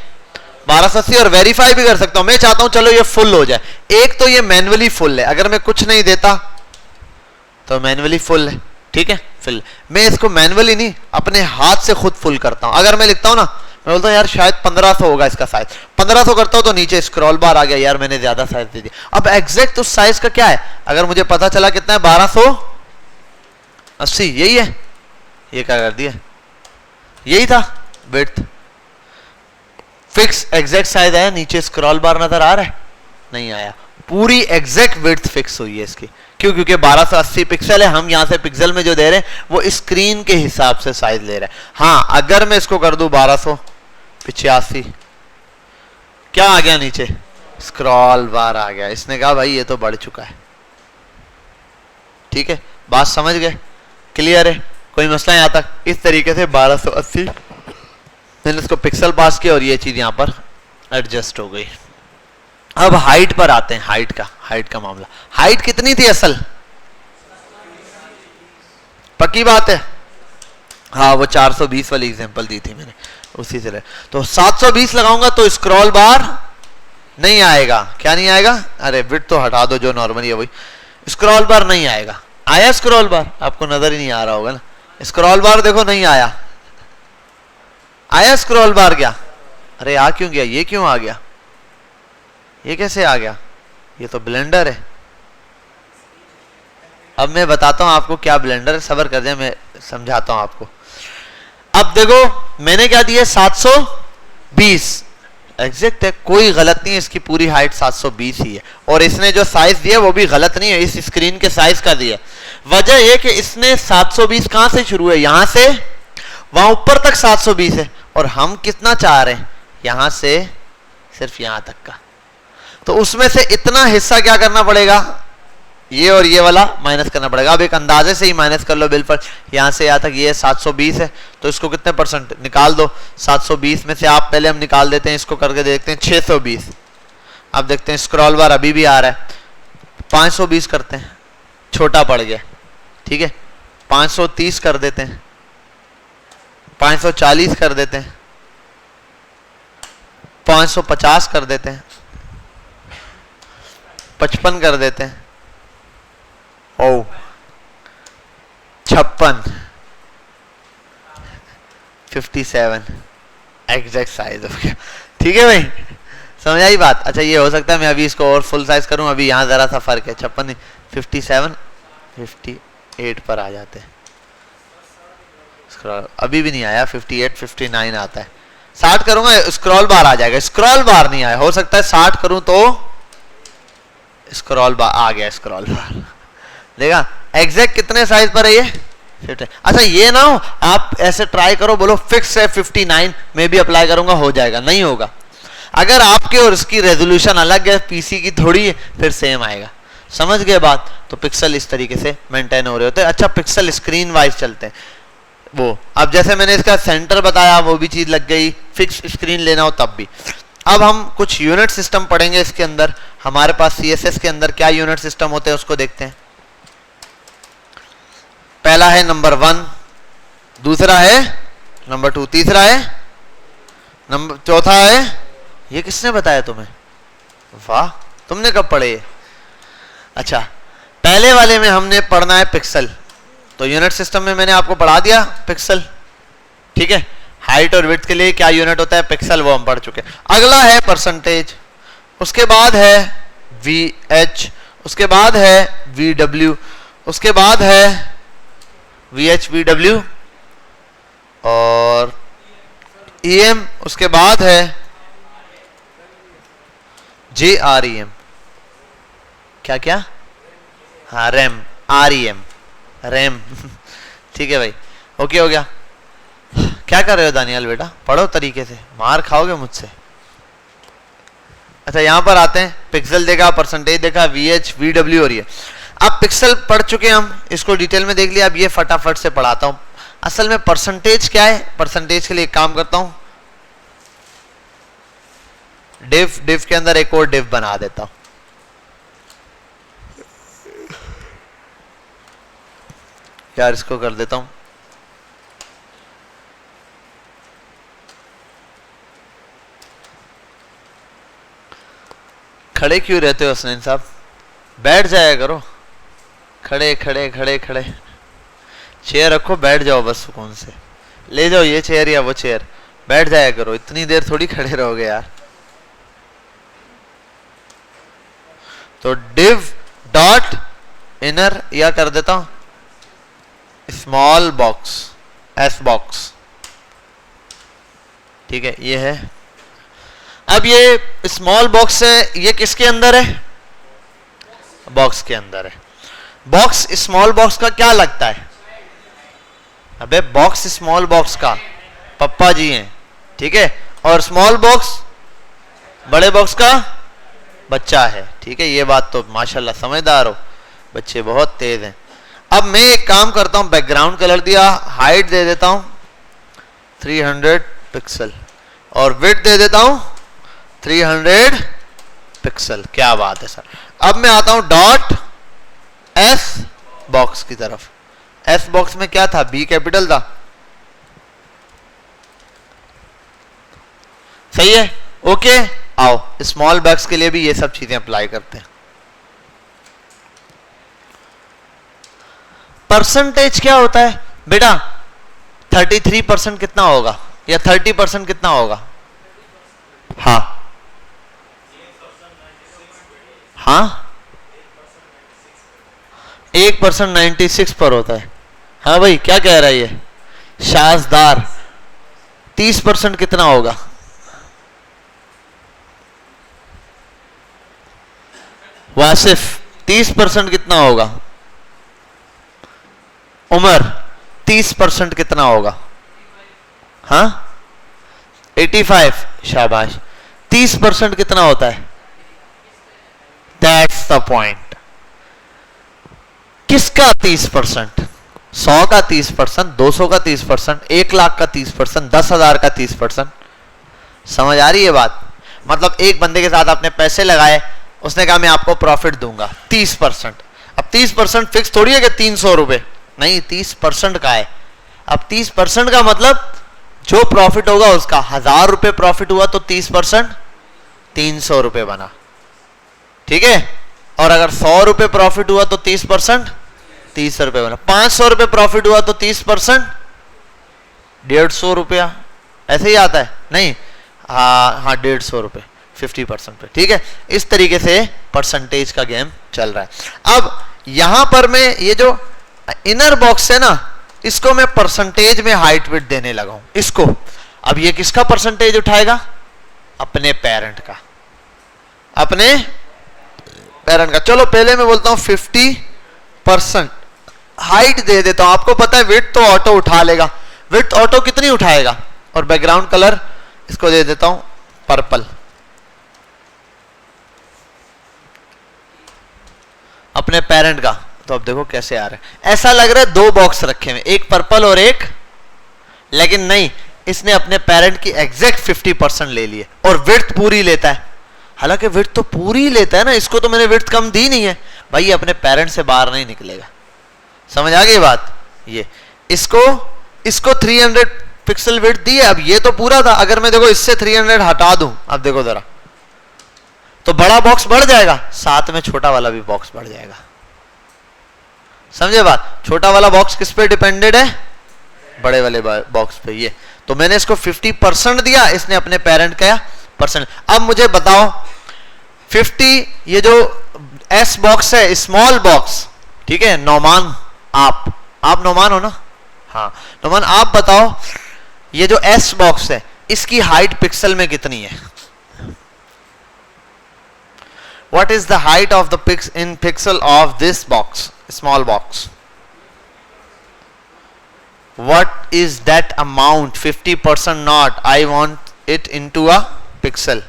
1280, और वेरीफाई भी कर सकता हूं, मैं चाहता हूं चलो ये फुल हो जाए। एक तो ये मैन्युअली फुल है, अगर मैं कुछ नहीं देता तो मैन्युअली फुल है, ठीक है फुल। मैं इसको मैन्युअली नहीं अपने हाथ से खुद फुल करता हूं। अगर मैं लिखता हूं ना, मैं बोलता हूं यार शायद 1500 होगा इसका साइज, 1500 करता हूं तो नीचे स्क्रॉल बार आ गया, यार मैंने ज्यादा साइज दे दिया। अब एग्जैक्ट उस साइज का क्या है, अगर मुझे पता चला कितना है 1280, यही है, ये क्या कर दिया, यही था विड्थ, फिक्स एग्जैक्ट साइज आया, नीचे स्क्रॉल बार नजर आ रहा है, नहीं आया, पूरी एग्जैक्ट विड्थ फिक्स हुई है इसकी। क्यों, क्योंकि 1280 पिक्सल है, हम यहां से पिक्सल में जो दे रहे हैं वो स्क्रीन के हिसाब से साइज ले रहे हैं। हाँ अगर मैं इसको कर दूं 1285, क्या आ गया नीचे, स्क्रॉल बार आ गया, इसने कहा भाई ये तो बढ़ चुका है। ठीक है, बात समझ गए, क्लियर है, कोई मसला यहां तक। इस तरीके से 1280 मैंने इसको पिक्सल पास किया और ये चीज यहां पर एडजस्ट हो गई। अब हाइट पर आते हैं, हाइट का मामला। हाइट कितनी थी असल, पक्की बात है, हाँ वो 420 वाली एग्जांपल दी थी मैंने, उसी से ले। तो 720 लगाऊंगा तो स्क्रॉल बार नहीं आएगा, क्या नहीं आएगा, अरे विड्थ तो हटा दो जो नॉर्मली है वही, स्क्रॉल बार नहीं आएगा। आया स्क्रॉल बार, आपको नजर ही नहीं आ रहा होगा ना, स्क्रॉल बार देखो नहीं आया, आया स्क्रॉल बार क्या, अरे आ क्यों गया, ये क्यों आ गया, ये कैसे आ गया, ये तो ब्लेंडर है। अब मैं बताता हूं आपको क्या ब्लेंडर है, सब्र कर जाए मैं समझाता हूं आपको। अब देखो मैंने क्या दिया 720 एग्जैक्ट है, कोई गलत नहीं है, इसकी पूरी हाइट 720 ही है, और इसने जो साइज दिया वो भी गलत नहीं है, इस स्क्रीन के साइज का दिया। वजह यह कि इसने 720 कहां से शुरू है, यहां से वहां ऊपर तक 720 है, और हम कितना चाह रहे हैं, यहां से सिर्फ यहां तक का, तो उसमें से इतना हिस्सा क्या करना पड़ेगा, ये और ये वाला माइनस करना पड़ेगा। अब एक अंदाजे से ही माइनस कर लो बिल्कुल, यहां से यहां तक ये 720 है, तो इसको कितने परसेंट निकाल दो, 720 में से आप पहले हम निकाल देते हैं, इसको करके देखते हैं 620। अब देखते हैं स्क्रॉल बार अभी भी आ रहा है, 520 करते हैं, छोटा पड़ गया, ठीक है 530 कर देते हैं, 540 कर देते हैं, 550 कर देते हैं, 55 कर देते हैं, ओ 56, 57 एग्जैक्ट साइज हो गया। ठीक है भाई, समझ आई बात। अच्छा ये हो सकता है मैं अभी इसको और फुल साइज करूं, अभी यहाँ जरा सा फर्क है, 56 57 58 पर आ जाते हैं, अभी भी नहीं आया, 58 59 आता है, 60 करूंगा स्क्रॉल बार आ जाएगा, स्क्रॉल बार नहीं आया, हो सकता है 60 करूं तो स्क्रॉल बार आ गया, स्क्रॉल बार देखा। एग्जैक्ट कितने साइज पर है ये? अच्छा ये ना हो आप ऐसे ट्राई करो, बोलो फिक्स है 59 में भी अप्लाई करूंगा, हो जाएगा, नहीं होगा। अगर आपके और इसकी रेजोल्यूशन अलग है, पीसी की थोड़ी है, फिर सेम आएगा। समझ गए बात? तो पिक्सल इस तरीके से मेंटेन हो रहे होते हैं। अच्छा पिक्सल स्क्रीन वाइज चलते हैं वो, अब जैसे मैंने इसका सेंटर बताया वो भी चीज लग गई, फिक्स स्क्रीन लेना हो तब भी। अब हम कुछ यूनिट सिस्टम पढ़ेंगे इसके अंदर, हमारे पास सीएसएस के अंदर क्या यूनिट सिस्टम होते हैं उसको देखते हैं। पहला है नंबर 1, दूसरा है नंबर 2, तीसरा है नंबर, चौथा है, ये किसने बताया तुम्हें? वाह, तुमने कब पढ़े ये? अच्छा पहले वाले में हमने पढ़ना है पिक्सल, तो यूनिट सिस्टम में मैंने आपको पढ़ा दिया पिक्सल, ठीक है। हाइट और विड्थ के लिए क्या यूनिट होता है? पिक्सल, वो हम पढ़ चुके। अगला है परसेंटेज, उसके बाद है VH, उसके बाद है VW, उसके बाद है VH VW और EM, उसके बाद है JREM, क्या क्या? हाँ रैम, REM, रैम ठीक है भाई, ओके हो गया। क्या कर रहे हो दानियाल बेटा? पढ़ो तरीके से, मार खाओगे मुझसे। अच्छा यहां पर आते हैं, पिक्सल देखा, परसेंटेज देखा, VH VW और ये। अब पिक्सल पढ़ चुके हैं हम, इसको डिटेल में देख लिया, अब ये फटाफट से पढ़ाता हूं। असल में परसेंटेज क्या है? परसेंटेज के लिए एक काम करता हूं, डिव के अंदर एक और डिव बना देता हूं। यार इसको कर देता हूं, खड़े क्यों रहते हो हसनैन साहब? बैठ जाया करो, खड़े खड़े खड़े खड़े, चेयर रखो, बैठ जाओ बस सुकून से, ले जाओ ये चेयर या वो चेयर, बैठ जाया करो, इतनी देर थोड़ी खड़े रहोगे यार। तो डिव डॉट इनर या कर देता हूं स्मॉल बॉक्स, एस बॉक्स, ठीक है ये है। अब ये स्मॉल बॉक्स है, ये किसके अंदर है? बॉक्स के अंदर है। बॉक्स स्मॉल बॉक्स का क्या लगता है? अबे बॉक्स स्मॉल बॉक्स का पप्पा जी हैं, ठीक है, और स्मॉल बॉक्स बड़े बॉक्स का बच्चा है, ठीक है। ये बात तो माशाल्लाह समझदार हो, बच्चे बहुत तेज हैं। अब मैं एक काम करता हूं, बैकग्राउंड कलर दिया, हाइट दे देता हूं 300 पिक्सल और विड्थ दे देता हूं 300 पिक्सल। क्या बात है सर। अब मैं आता हूं डॉट एस बॉक्स की तरफ। एस बॉक्स में क्या था? बी कैपिटल था, सही है, ओके। आओ स्मॉल बॉक्स के लिए भी ये सब चीजें अप्लाई करते हैं। परसेंटेज क्या होता है बेटा? 33% कितना होगा, या 30% कितना होगा? हाँ हाँ 1% 96 पर होता है। हाँ भाई क्या कह रहा है ये शाजदार? 30% कितना होगा? वासिफ 30% कितना होगा? उमर 30% कितना होगा? हाँ 85, शाबाश। 30% कितना होता है? That's the point. किसका 30%? 100 का 30%, 200 का 30%, 1 लाख का 30%, 10,000 का 30%। समझ आ रही है बात? मतलब एक बंदे के साथ आपने पैसे लगाए, उसने कहा मैं आपको प्रॉफिट दूंगा 30%। अब 30% फिक्स थोड़ी है कि 300 रुपए, नहीं 30% का है। अब 30% का मतलब जो प्रॉफिट होगा उसका 1000 रुपए प्रॉफिट हुआ तो 30% 300 रुपए बना, ठीक है। और अगर 100 रुपए प्रॉफिट हुआ तो 30% 30 रुपए बना। 500 रुपए प्रॉफिट हुआ तो 30% 150 रुपया, ऐसे ही आता है नहीं, हाँ 150 रुपए 50% पे, ठीक है। इस तरीके से परसेंटेज का गेम चल रहा है। अब यहां पर मैं ये जो इनर बॉक्स है ना, इसको मैं परसेंटेज में हाइट विड्थ देने लगा हूं इसको। अब ये किसका परसेंटेज उठाएगा? अपने पेरेंट का, अपने पेरेंट का। चलो पहले मैं बोलता हूं 50% हाइट दे देता हूं। आपको पता है विड्थ तो ऑटो उठा लेगा, विड्थ ऑटो कितनी उठाएगा? और बैकग्राउंड कलर इसको दे देता हूं पर्पल, अपने पेरेंट का। तो अब देखो कैसे आ रहा है, ऐसा लग रहा है दो बॉक्स रखे हुए, एक पर्पल और एक, लेकिन नहीं, इसने अपने पेरेंट की एग्जैक्ट 50% ले लिए और विड्थ पूरी लेता है। हालांकि विड्थ तो पूरी लेता है ना, इसको तो मैंने विड्थ कम दी नहीं है भाई, ये अपने पेरेंट से बाहर नहीं निकलेगा। समझ आ गई बात? ये इसको 300 पिक्सल विड्थ दी है। अब ये तो पूरा था, अगर मैं देखो इससे 300 हटा दूं, अब देखो जरा, तो बड़ा बॉक्स बढ़ जाएगा, साथ में छोटा वाला भी बॉक्स बढ़ जाएगा। समझे बात? छोटा वाला बॉक्स किस पे डिपेंडेड है? बड़े वाले बॉक्स पे। ये तो मैंने इसको 50% दिया, इसने अपने पेरेंट का परसेंट। अब मुझे बताओ 50, ये जो एस बॉक्स है, स्मॉल बॉक्स, ठीक है। नौमान, आप नौमान हो ना? हाँ नौमान, आप बताओ ये जो एस बॉक्स है, इसकी हाइट पिक्सल में कितनी है? What is the height of the in pixel of this box, small box? What is that amount? 50% not. I want it into a pixel.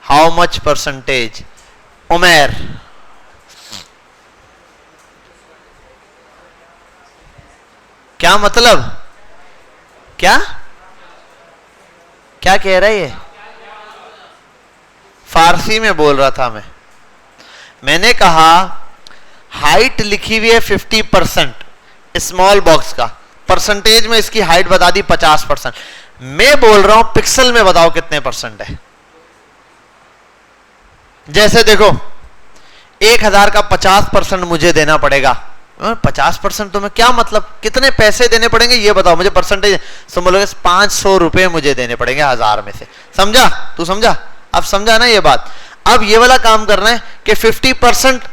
How much percentage? उमेर, क्या मतलब? क्या कह रहा है ये? फारसी में बोल रहा था मैंने कहा हाइट लिखी हुई है 50% स्मॉल बॉक्स का, परसेंटेज में इसकी हाइट बता दी 50%। मैं बोल रहा हूं पिक्सल में बताओ कितने परसेंट है। जैसे देखो 1000 का 50% मुझे देना पड़ेगा। 50% तो मैं क्या मतलब, कितने पैसे देने पड़ेंगे ये बताओ मुझे, परसेंटेज। तो बोलोगे 500 रुपए मुझे देने पड़ेंगे 1000 में से। समझा? तू समझा? अब समझा ना ये बात? अब ये वाला काम करना है कि 50%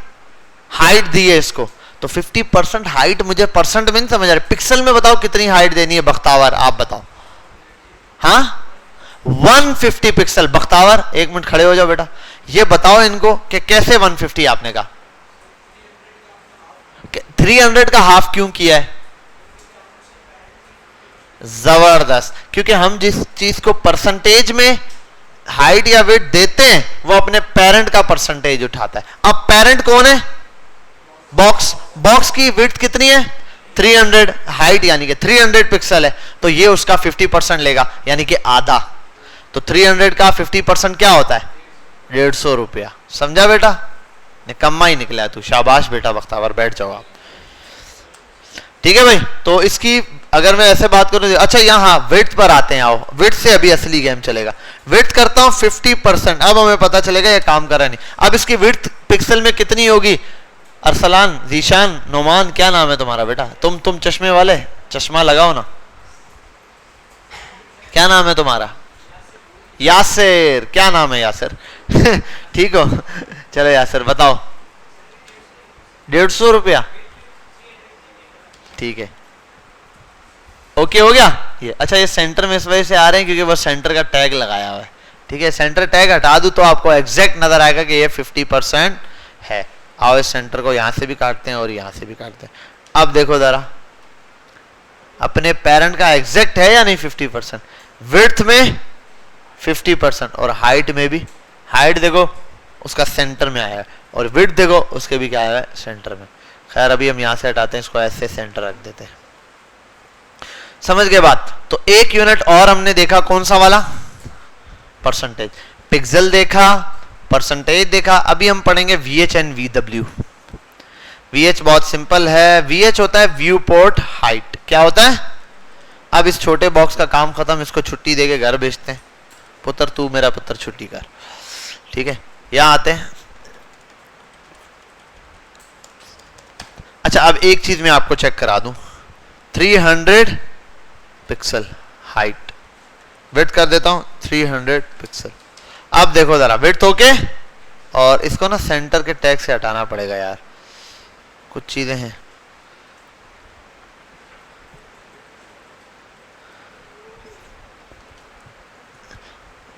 हाइट दी है इसको, तो 50% हाइट मुझे परसेंट में नहीं समझ आ रहा, पिक्सल में बताओ कितनी हाइट देनी है बख्तावर, आप बताओ। हाँ 150 पिक्सल। बख्तावर 1 मिनट खड़े हो जाओ बेटा, ये बताओ इनको कि कैसे 150 आपने कहा? 300 का हाफ क्यों किया है? जबरदस्त, क्योंकि हम जिस चीज को परसेंटेज में हाइट या वेट देते हैं वो अपने पेरेंट का परसेंटेज उठाता है। अब पेरेंट कौन है? बॉक्स की विड्थ कितनी है? 300, हाइट यानी कि 300 पिक्सल है, तो ये उसका 50% लेगा, यानी कि आधा। तो 300 का 50% क्या होता है? 150 रुपया। समझा बेटा? निकम्मा ही निकला तू, शाबाश बेटा बख्तावर, बैठ जाओ आप। ठीक है भाई, तो इसकी अगर मैं ऐसे बात करूं, अच्छा यहाँ विड्थ पर आते हैं, आओ विड्थ से अभी असली गेम चलेगा। विड्थ करता हूं 50%, अब हमें पता चलेगा ये काम कर रहा नहीं। अब इसकी विड्थ पिक्सल में कितनी होगी? अरसलान, जीशान, नोमान, क्या नाम है तुम्हारा बेटा? तुम चश्मे वाले, चश्मा लगाओ ना, क्या नाम है तुम्हारा? यासिर। क्या नाम है यासिर? ठीक हो? चलो यासिर बताओ। 150 रुपया, ठीक है, ओके हो गया ये। अच्छा ये सेंटर में इस वजह से आ रहे हैं क्योंकि बस सेंटर का टैग लगाया हुआ है, ठीक है। सेंटर टैग हटा दूं तो आपको एग्जैक्ट नजर आएगा कि ये 50% है। आओ इस सेंटर को यहां से भी काटते हैं और यहां से भी काटते हैं। अब देखो जरा अपने पेरेंट का एग्जैक्ट है या नहीं 50%? विड्थ में 50% और हाइट में भी। हाइट देखो उसका सेंटर में आया है और विड्थ देखो उसके भी क्या आया है? सेंटर में। खैर अभी हम यहां से हटाते हैं, इसको ऐसे सेंटर रख देते हैं। समझ गए बात? तो एक यूनिट और हमने देखा, कौन सा वाला? परसेंटेज। पिक्सल देखा, परसेंटेज देखा। अभी हम पढ़ेंगे VH एंड VW। VH बहुत सिंपल है, VH होता है व्यू पोर्ट हाइट। क्या होता है? अब इस छोटे बॉक्स का काम खत्म, इसको छुट्टी देके घर भेजते हैं। पुत्र तू मेरा पुत्र छुट्टी कर, ठीक है। यहां आते हैं। अच्छा, अब एक चीज मैं आपको चेक करा दूं, 300 पिक्सल हाइट, विड्थ कर देता हूं 300 पिक्सल। अब देखो जरा विड्थ होके, और इसको ना सेंटर के टैग से हटाना पड़ेगा यार, कुछ चीजें हैं।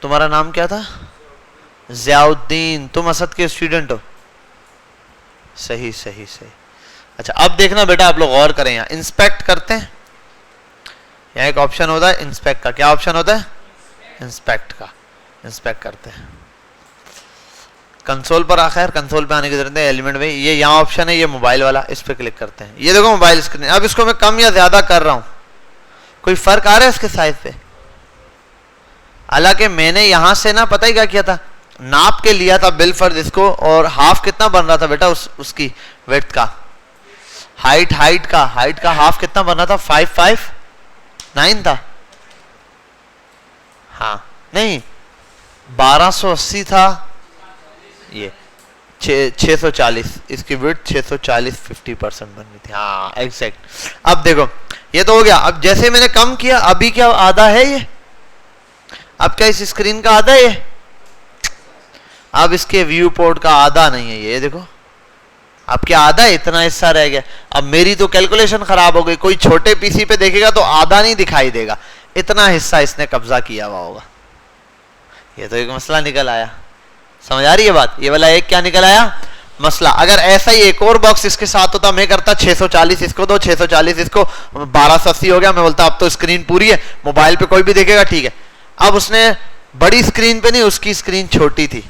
तुम्हारा नाम क्या था? ज़ियाउद्दीन। तुम असद के स्टूडेंट हो? सही सही सही। अच्छा, अब देखना बेटा, आप लोग गौर करें, यहाँ इंस्पेक्ट करते हैं, यहाँ एक ऑप्शन होता है इंस्पेक्ट का। क्या ऑप्शन होता है? इंस्पेक्ट का। इंस्पेक्ट करते हैं, कंसोल पर आखिर कंसोल पे आने की जरूरत है, एलिमेंट में ये यहाँ ऑप्शन है, ये मोबाइल वाला, इस पे क्लिक करते हैं। ये देखो मोबाइल स्क्रीन। अब इसको मैं कम या ज्यादा कर रहा हूं, कोई फर्क आ रहा है इसके साइज पे? हालांकि मैंने यहां से ना पता ही क्या किया था, नाप के लिया था बिल फर्ज इसको, और हाफ कितना बन रहा था बेटा उसकी विड्थ का, हाइट का हाफ कितना बन रहा था? 559 था। हाँ नहीं, 1280 था, ये 640, इसकी विड्थ 640, 50% बन रही थी। हाँ एग्जैक्ट। अब देखो ये तो हो गया। अब जैसे मैंने कम किया, अभी क्या आधा है ये? अब क्या इस स्क्रीन का आधा है ये? अब इसके व्यू पोर्ट का आधा नहीं है ये, देखो अब क्या आधा है, इतना हिस्सा रह गया। अब मेरी तो कैलकुलेशन खराब हो गई, कोई छोटे पीसी पे देखेगा तो आधा नहीं दिखाई देगा, इतना हिस्सा इसने कब्जा किया हुआ होगा। ये तो एक मसला निकल आया, समझ आ रही है बात? ये वाला एक क्या निकल आया? मसला। अगर ऐसा ही एक और बॉक्स इसके साथ होता, मैं करता 640 इसको दो, 640 इसको, 1280 हो गया, मैं बोलता अब तो स्क्रीन पूरी है, मोबाइल पे कोई भी देखेगा ठीक है। अब उसने बड़ी स्क्रीन पे नहीं, उसकी स्क्रीन छोटी थी,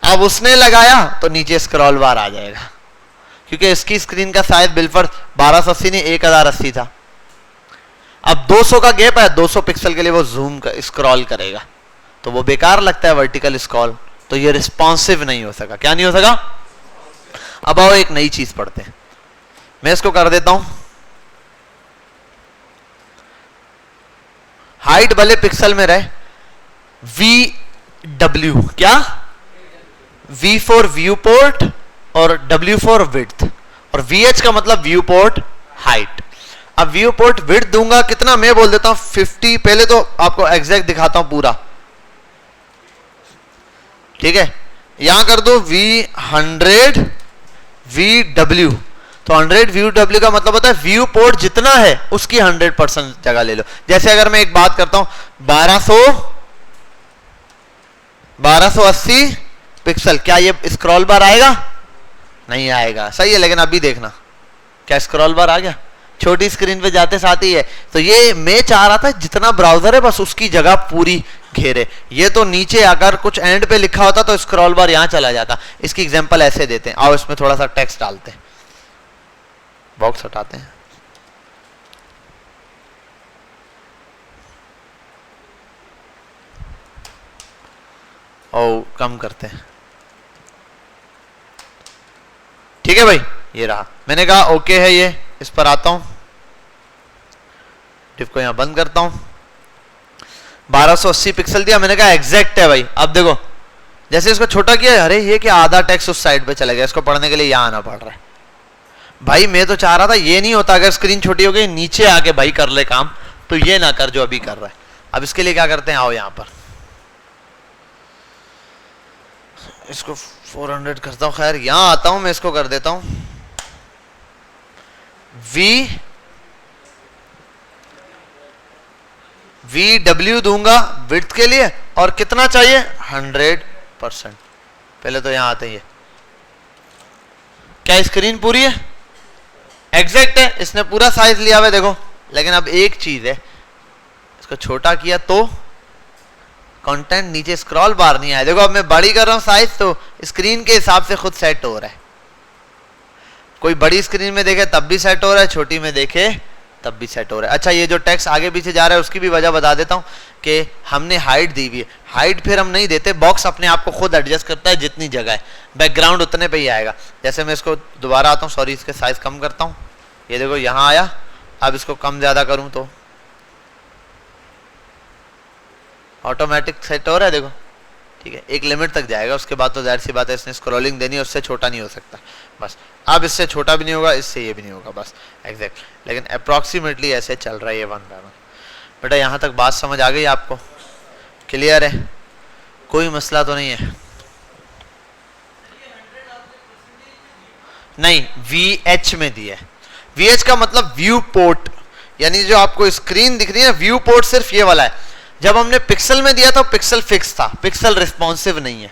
अब उसने लगाया तो नीचे स्क्रॉल बार आ जाएगा, क्योंकि इसकी स्क्रीन का साइज बिलफर 1280 नहीं 1080 था। अब 200 का गैप है, 200 पिक्सल के लिए वो जूम स्क्रॉल करेगा, तो वो बेकार लगता है वर्टिकल स्क्रॉल, तो ये रिस्पॉन्सिव नहीं हो सका। क्या नहीं हो सका? अब आओ एक नई चीज पढ़ते हैं, मैं इसको कर देता हूं हाइट भले पिक्सल में रहे, VW, क्या? V फॉर व्यू पोर्ट और W फॉर विड्थ, और VH का मतलब व्यू पोर्ट हाइट। अब व्यू पोर्ट विड्थ दूंगा कितना, मैं बोल देता हूं 50। पहले तो आपको एग्जैक्ट दिखाता हूं पूरा, ठीक है। यहां कर दो V100 VW, तो 100 VW का मतलब होता है व्यू पोर्ट जितना है उसकी 100% जगह ले लो। जैसे अगर मैं एक बात करता हूं 1280 पिक्सल, क्या ये स्क्रॉल बार आएगा? नहीं आएगा, सही है। लेकिन अभी देखना, क्या स्क्रॉल बार आ गया? छोटी स्क्रीन पे जाते साथ ही है। तो ये मैं चाह रहा था जितना ब्राउजर है बस उसकी जगह पूरी घेरे। ये तो नीचे अगर कुछ एंड पे लिखा होता तो स्क्रॉल बार यहां चला जाता। इसकी एग्जांपल ऐसे देते हैं, आओ इसमें थोड़ा सा टेक्स्ट डालते हैं, बॉक्स हटाते हैं, और कम करते हैं, ठीक है भाई। ये रहा, मैंने कहा ओके है ये, इस पर आता हूं, डिफ को यहां बंद करता हूं, 1280 पिक्सल दिया, मैंने कहा एग्जैक्ट है भाई। अब देखो जैसे इसको छोटा किया, अरे ये क्या आधा टेक्स्ट उस साइड पे चला गया, इसको पढ़ने के लिए यहां आना पड़ रहा है। भाई मैं तो चाह रहा था ये नहीं होता, अगर स्क्रीन छोटी हो गई नीचे आके भाई कर ले काम, तो ये ना कर जो अभी कर रहा है। अब इसके लिए क्या करते हैं, आओ यहां पर इसको 400 करता हूं, खैर यहां आता हूं, मैं इसको कर देता हूं VW दूंगा विड्थ के लिए, और कितना चाहिए? 100%। पहले तो यहां आते हैं, क्या स्क्रीन पूरी है? एग्जैक्ट है, इसने पूरा साइज लिया हुआ है देखो। लेकिन अब एक चीज है, इसको छोटा किया तो कंटेंट नीचे स्क्रॉल बार नहीं आया। देखो अब मैं बड़ी कर रहा हूं साइज, तो स्क्रीन के हिसाब से खुद सेट हो रहा है। कोई बड़ी स्क्रीन में देखे तब भी सेट हो रहा है, छोटी में देखे तब भी सेट हो रहा है। अच्छा, ये जो टेक्स्ट आगे पीछे जा रहा है उसकी भी वजह बता देता हूँ कि हमने हाइट दी हुई है। हाइट फिर हम नहीं देते, बॉक्स अपने आप को खुद एडजस्ट करता है, जितनी जगह है बैकग्राउंड उतने पे ही आएगा। जैसे मैं इसको दोबारा आता हूँ, सॉरी इसके साइज कम करता हूँ, ये देखो यहाँ आया। अब इसको कम ज़्यादा करूँ तो ऑटोमेटिक सेट हो रहा है, देखो ठीक है। एक लिमिट तक जाएगा, उसके बाद तो जाहिर सी बात है इसने स्क्रॉलिंग देनी है, उससे छोटा नहीं हो सकता बस। अब इससे छोटा भी नहीं होगा, इससे ये भी नहीं होगा बस एग्जैक्ट। लेकिन अप्रॉक्सीमेटली ऐसे चल रहा है ये 1 बाय 1। बेटा यहाँ तक बात समझ आ गई आपको? क्लियर है? कोई मसला तो नहीं है? नहीं, VH में दिया है। VH का मतलब व्यू पोर्ट, यानी जो आपको स्क्रीन दिख रही है ना, व्यू पोर्ट सिर्फ ये वाला है। जब हमने पिक्सल में दिया था पिक्सल फिक्स था, पिक्सल रिस्पॉन्सिव नहीं है।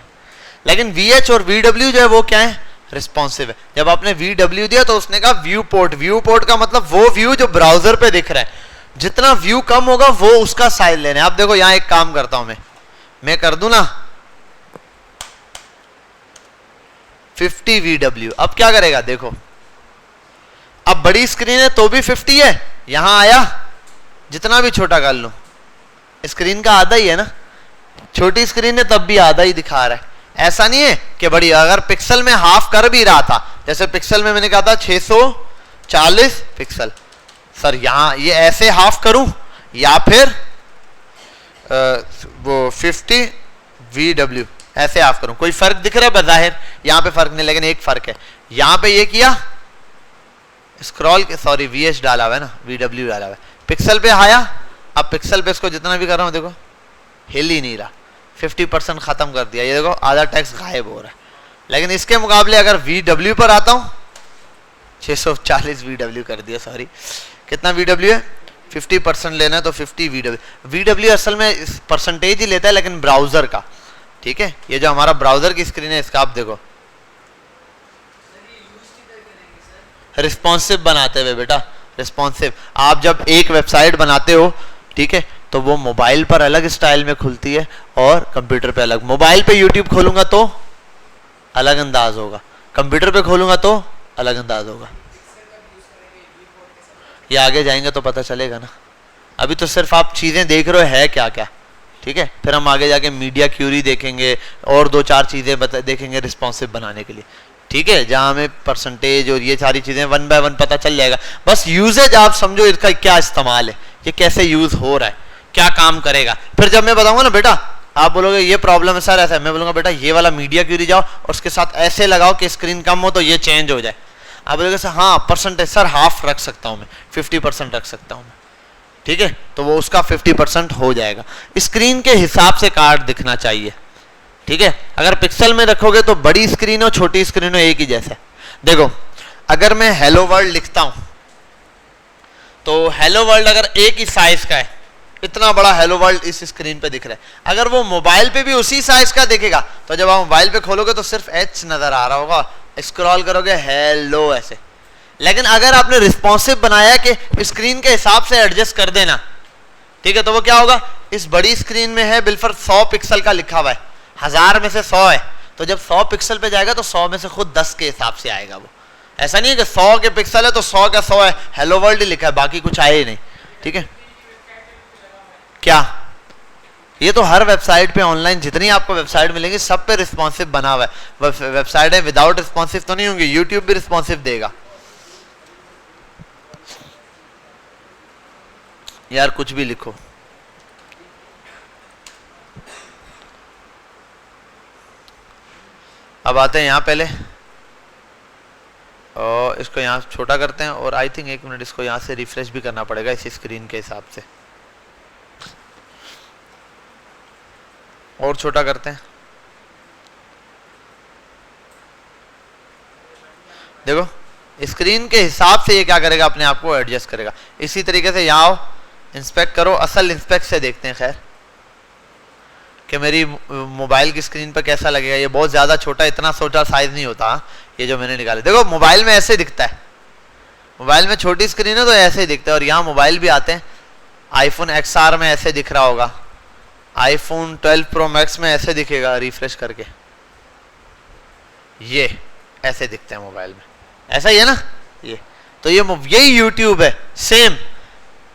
लेकिन VH और VW जो है वो क्या है? रिस्पॉन्सिव है। जब आपने VW दिया तो उसने कहा व्यू पोर्ट। व्यू पोर्ट का मतलब वो व्यू जो ब्राउजर पे दिख रहा है, जितना व्यू कम होगा वो उसका साइज लेना है। आप देखो यहाँ एक काम करता हूं मैं कर दूं ना 50 VW। अब क्या करेगा देखो, अब बड़ी स्क्रीन है तो भी 50 है, यहां आया जितना भी छोटा कर लो स्क्रीन का आधा ही है ना, छोटी स्क्रीन है तब भी आधा ही दिखा रहा है। ऐसा नहीं है कि बड़ी, अगर पिक्सल में हाफ कर भी रहा था, जैसे पिक्सल में मैंने कहा था 640 पिक्सल, सर यहां ये ऐसे हाफ करूं या फिर वो 50 VW ऐसे हाफ करूं, कोई फर्क दिख रहा है? बज़ाहिर यहां पे फर्क नहीं, लेकिन एक फर्क है, यहां पे ये किया स्क्रॉल, सॉरी VH डाला हुआ है ना, VW डाला हुआ है, पिक्सल पे आया। अब पिक्सल पे इसको जितना भी कर रहा हूं देखो हिल ही नहीं रहा, 50% खत्म कर दिया, ये देखो आधा टेक्स्ट गायब हो रहा है। लेकिन इसके मुकाबले अगर VW पर आता हूं 640 VW कर दिया, सॉरी कितना VW है? 50% लेना है तो 50 VW। VW असल में परसेंटेज ही लेता है लेकिन ब्राउजर का, ठीक है। ये जो हमारा ब्राउजर की स्क्रीन है इसका आप देखो रिस्पॉन्सिव बनाते हुए, बेटा रिस्पॉन्सिव। आप जब एक वेबसाइट बनाते हो, ठीक है, तो वो मोबाइल पर अलग स्टाइल में खुलती है और कंप्यूटर पे अलग। मोबाइल पे यूट्यूब खोलूंगा तो अलग अंदाज होगा, कंप्यूटर पे खोलूंगा तो अलग अंदाज होगा। ये आगे जाएंगे तो पता चलेगा ना, अभी तो सिर्फ आप चीजें देख रहे हो है क्या क्या, ठीक है। फिर हम आगे जाके मीडिया क्यूरी देखेंगे और 2-4 चीजें देखेंगे रिस्पॉन्सिव बनाने के लिए, ठीक है, जहां हमें परसेंटेज और ये सारी चीजें 1 बाय 1 पता चल जाएगा। बस यूजेज आप समझो इसका क्या इस्तेमाल है, ये कैसे यूज हो रहा है, क्या काम करेगा। फिर जब मैं बताऊंगा ना बेटा, आप बोलोगे ये प्रॉब्लम है सर ऐसा है, मैं बोलूंगा बेटा ये वाला मीडिया क्यूरी जाओ और उसके साथ ऐसे लगाओ कि स्क्रीन कम हो तो ये चेंज हो जाए। आप बोलोगे सर हाँ परसेंटेज सर हाफ रख सकता हूं मैं, 50% रख सकता हूं मैं, ठीक है, तो वो उसका 50% हो जाएगा। स्क्रीन के हिसाब से कार्ड दिखना चाहिए, ठीक है। अगर पिक्सल में रखोगे तो बड़ी स्क्रीन हो छोटी स्क्रीन हो एक ही जैसा। देखो अगर मैं हेलो वर्ल्ड लिखता हूं तो हेलो वर्ल्ड अगर एक ही साइज का है, इतना बड़ा हेलो वर्ल्ड इस स्क्रीन पे दिख रहा है, अगर वो मोबाइल पे भी उसी साइज का दिखेगा तो जब आप मोबाइल पे खोलोगे तो सिर्फ H नजर आ रहा होगा, स्क्रॉल करोगे हेलो ऐसे। लेकिन अगर आपने रिस्पॉन्सिव बनाया कि स्क्रीन के हिसाब से एडजस्ट कर देना, ठीक है, तो वो क्या होगा, इस बड़ी स्क्रीन में है बिल्कुल 100 पिक्सल का लिखा हुआ है, 1000 में से 100 है, तो जब 100 पिक्सल पे जाएगा तो 100 में से खुद 10 के हिसाब से आएगा वो। ऐसा नहीं है कि 100 के पिक्सल है तो 100 का 100 है, हेलो वर्ल्ड ही लिखा है, बाकी कुछ आए ही नहीं, ठीक है। क्या ये तो हर वेबसाइट पे ऑनलाइन जितनी आपको वेबसाइट मिलेंगी सब पे रिस्पॉन्सिव बना हुआ है। वेबसाइट है विदाउट रिस्पॉन्सिव तो नहीं होंगी, यूट्यूब भी रिस्पॉन्सिव देगा। यार कुछ भी लिखो, अब आते हैं यहाँ पहले और इसको यहाँ छोटा करते हैं और आई थिंक 1 मिनट इसको यहाँ से रिफ्रेश भी करना पड़ेगा इसी स्क्रीन के हिसाब से, और छोटा करते हैं। देखो स्क्रीन के हिसाब से ये क्या करेगा, अपने आप को एडजस्ट करेगा। इसी तरीके से यहाँ आओ, इंस्पेक्ट करो, असल इंस्पेक्ट से देखते हैं खैर कि मेरी मोबाइल की स्क्रीन पर कैसा लगेगा। ये बहुत ज़्यादा छोटा, इतना छोटा साइज नहीं होता ये जो मैंने निकाला। देखो मोबाइल में ऐसे दिखता है, मोबाइल में छोटी स्क्रीन है तो ऐसे ही दिखता है, और यहाँ मोबाइल भी आते हैं, आईफोन XR में ऐसे दिख रहा होगा, आईफोन 12 Pro Max में ऐसे दिखेगा, रिफ्रेश करके ये ऐसे दिखते हैं मोबाइल में, ऐसा ही है ना ये। तो ये यही यूट्यूब है सेम,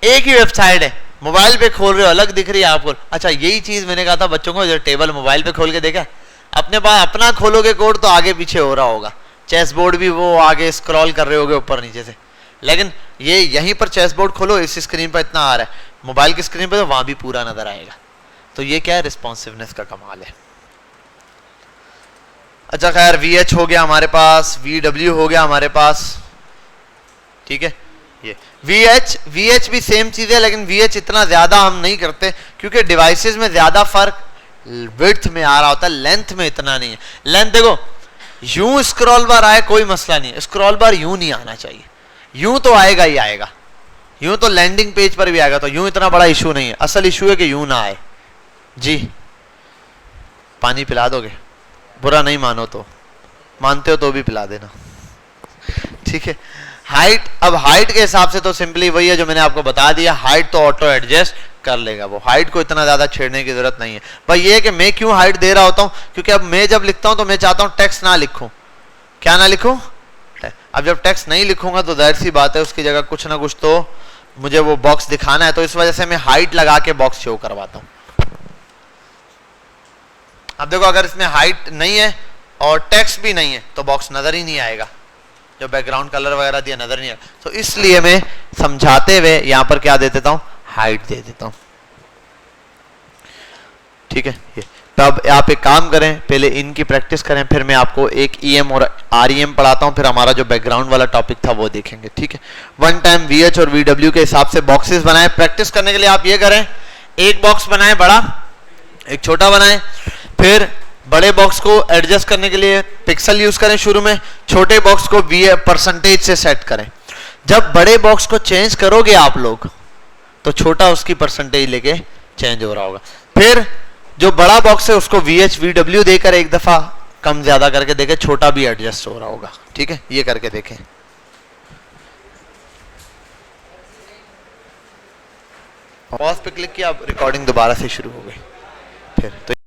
एक ही वेबसाइट है, मोबाइल पे खोल रहे हो अलग दिख रही है आपको। अच्छा यही चीज मैंने कहा था बच्चों को, जो टेबल मोबाइल पे खोल के देखा, अपने पास अपना खोलोगे कोड तो आगे पीछे हो रहा होगा, चेस बोर्ड भी वो आगे स्क्रॉल कर रहे होगे ऊपर नीचे से, लेकिन ये यहीं पर चेस बोर्ड खोलो इस स्क्रीन पर इतना आ रहा है, मोबाइल की स्क्रीन पर तो वहां भी पूरा नजर आएगा। तो ये क्या है, रिस्पॉन्सिवनेस का कमाल है। अच्छा खैर VH हो गया हमारे पास, VW हो गया हमारे पास, ठीक है। ये VH भी सेम चीज है, लेकिन VH इतना ज्यादा हम नहीं करते क्योंकि डिवाइसेस में ज्यादा फर्क विड्थ में आ रहा होता है, लेंथ में इतना नहीं है। लेंथ देखो यूं स्क्रॉल बार आए कोई मसला नहीं है, स्क्रॉल बार यूं नहीं आना चाहिए, यूं तो आएगा ही आएगा, यूं तो लैंडिंग पेज पर भी आएगा, तो यूं इतना बड़ा इशू नहीं है। असल इशू है कि यूं ना आए। जी पानी पिला दोगे, बुरा नहीं मानो तो, मानते हो तो भी पिला देना, ठीक है। हाइट, अब हाइट के हिसाब से तो सिंपली वही है जो मैंने आपको बता दिया, हाइट तो ऑटो एडजस्ट कर लेगा वो, हाइट को इतना ज्यादा छेड़ने की जरूरत नहीं है। भाई ये है कि मैं क्यों हाइट दे रहा होता हूं, क्योंकि अब मैं जब लिखता हूं तो मैं चाहता हूं टेक्स्ट ना लिखूं। क्या ना लिखूं? अब जब टेक्स्ट नहीं लिखूंगा तो जाहिर सी बात है उसकी जगह कुछ ना कुछ तो मुझे वो बॉक्स दिखाना है, तो इस वजह से मैं हाइट लगा के बॉक्स शो करवाता हूं। अब देखो अगर इसमें हाइट नहीं है और टेक्स्ट भी नहीं है तो बॉक्स नजर ही नहीं आएगा, जो बैकग्राउंड कलर वगैरह दिया नजर नहीं आएगा। तो इसलिए मैं समझाते हुए यहां पर क्या दे देता हूं, हाइट दे देता हूं, ठीक है। ये तब आप एक काम करें, पहले इनकी प्रैक्टिस करें, फिर मैं आपको एक EM और REM पढ़ाता हूं, फिर हमारा जो बैकग्राउंड वाला टॉपिक था वो देखेंगे, ठीक है। वन टाइम VH और VW के हिसाब से बॉक्सेस बनाए। प्रैक्टिस करने के लिए आप ये करें, एक बॉक्स बनाए बड़ा, एक छोटा बनाए, फिर बड़े बॉक्स को एडजस्ट करने के लिए पिक्सल यूज करें शुरू में, छोटे बॉक्स को परसेंटेज से सेट करें। जब बड़े बॉक्स को चेंज करोगे आप लोग तो छोटा उसकी परसेंटेज लेके चेंज हो रहा होगा। फिर जो बड़ा बॉक्स है उसको VH VW देकर एक दफा कम ज्यादा करके देखें, छोटा भी एडजस्ट हो रहा होगा, ठीक है। ये करके देखें। पॉज पे क्लिक किया, अब रिकॉर्डिंग दोबारा से शुरू हो गई फिर तो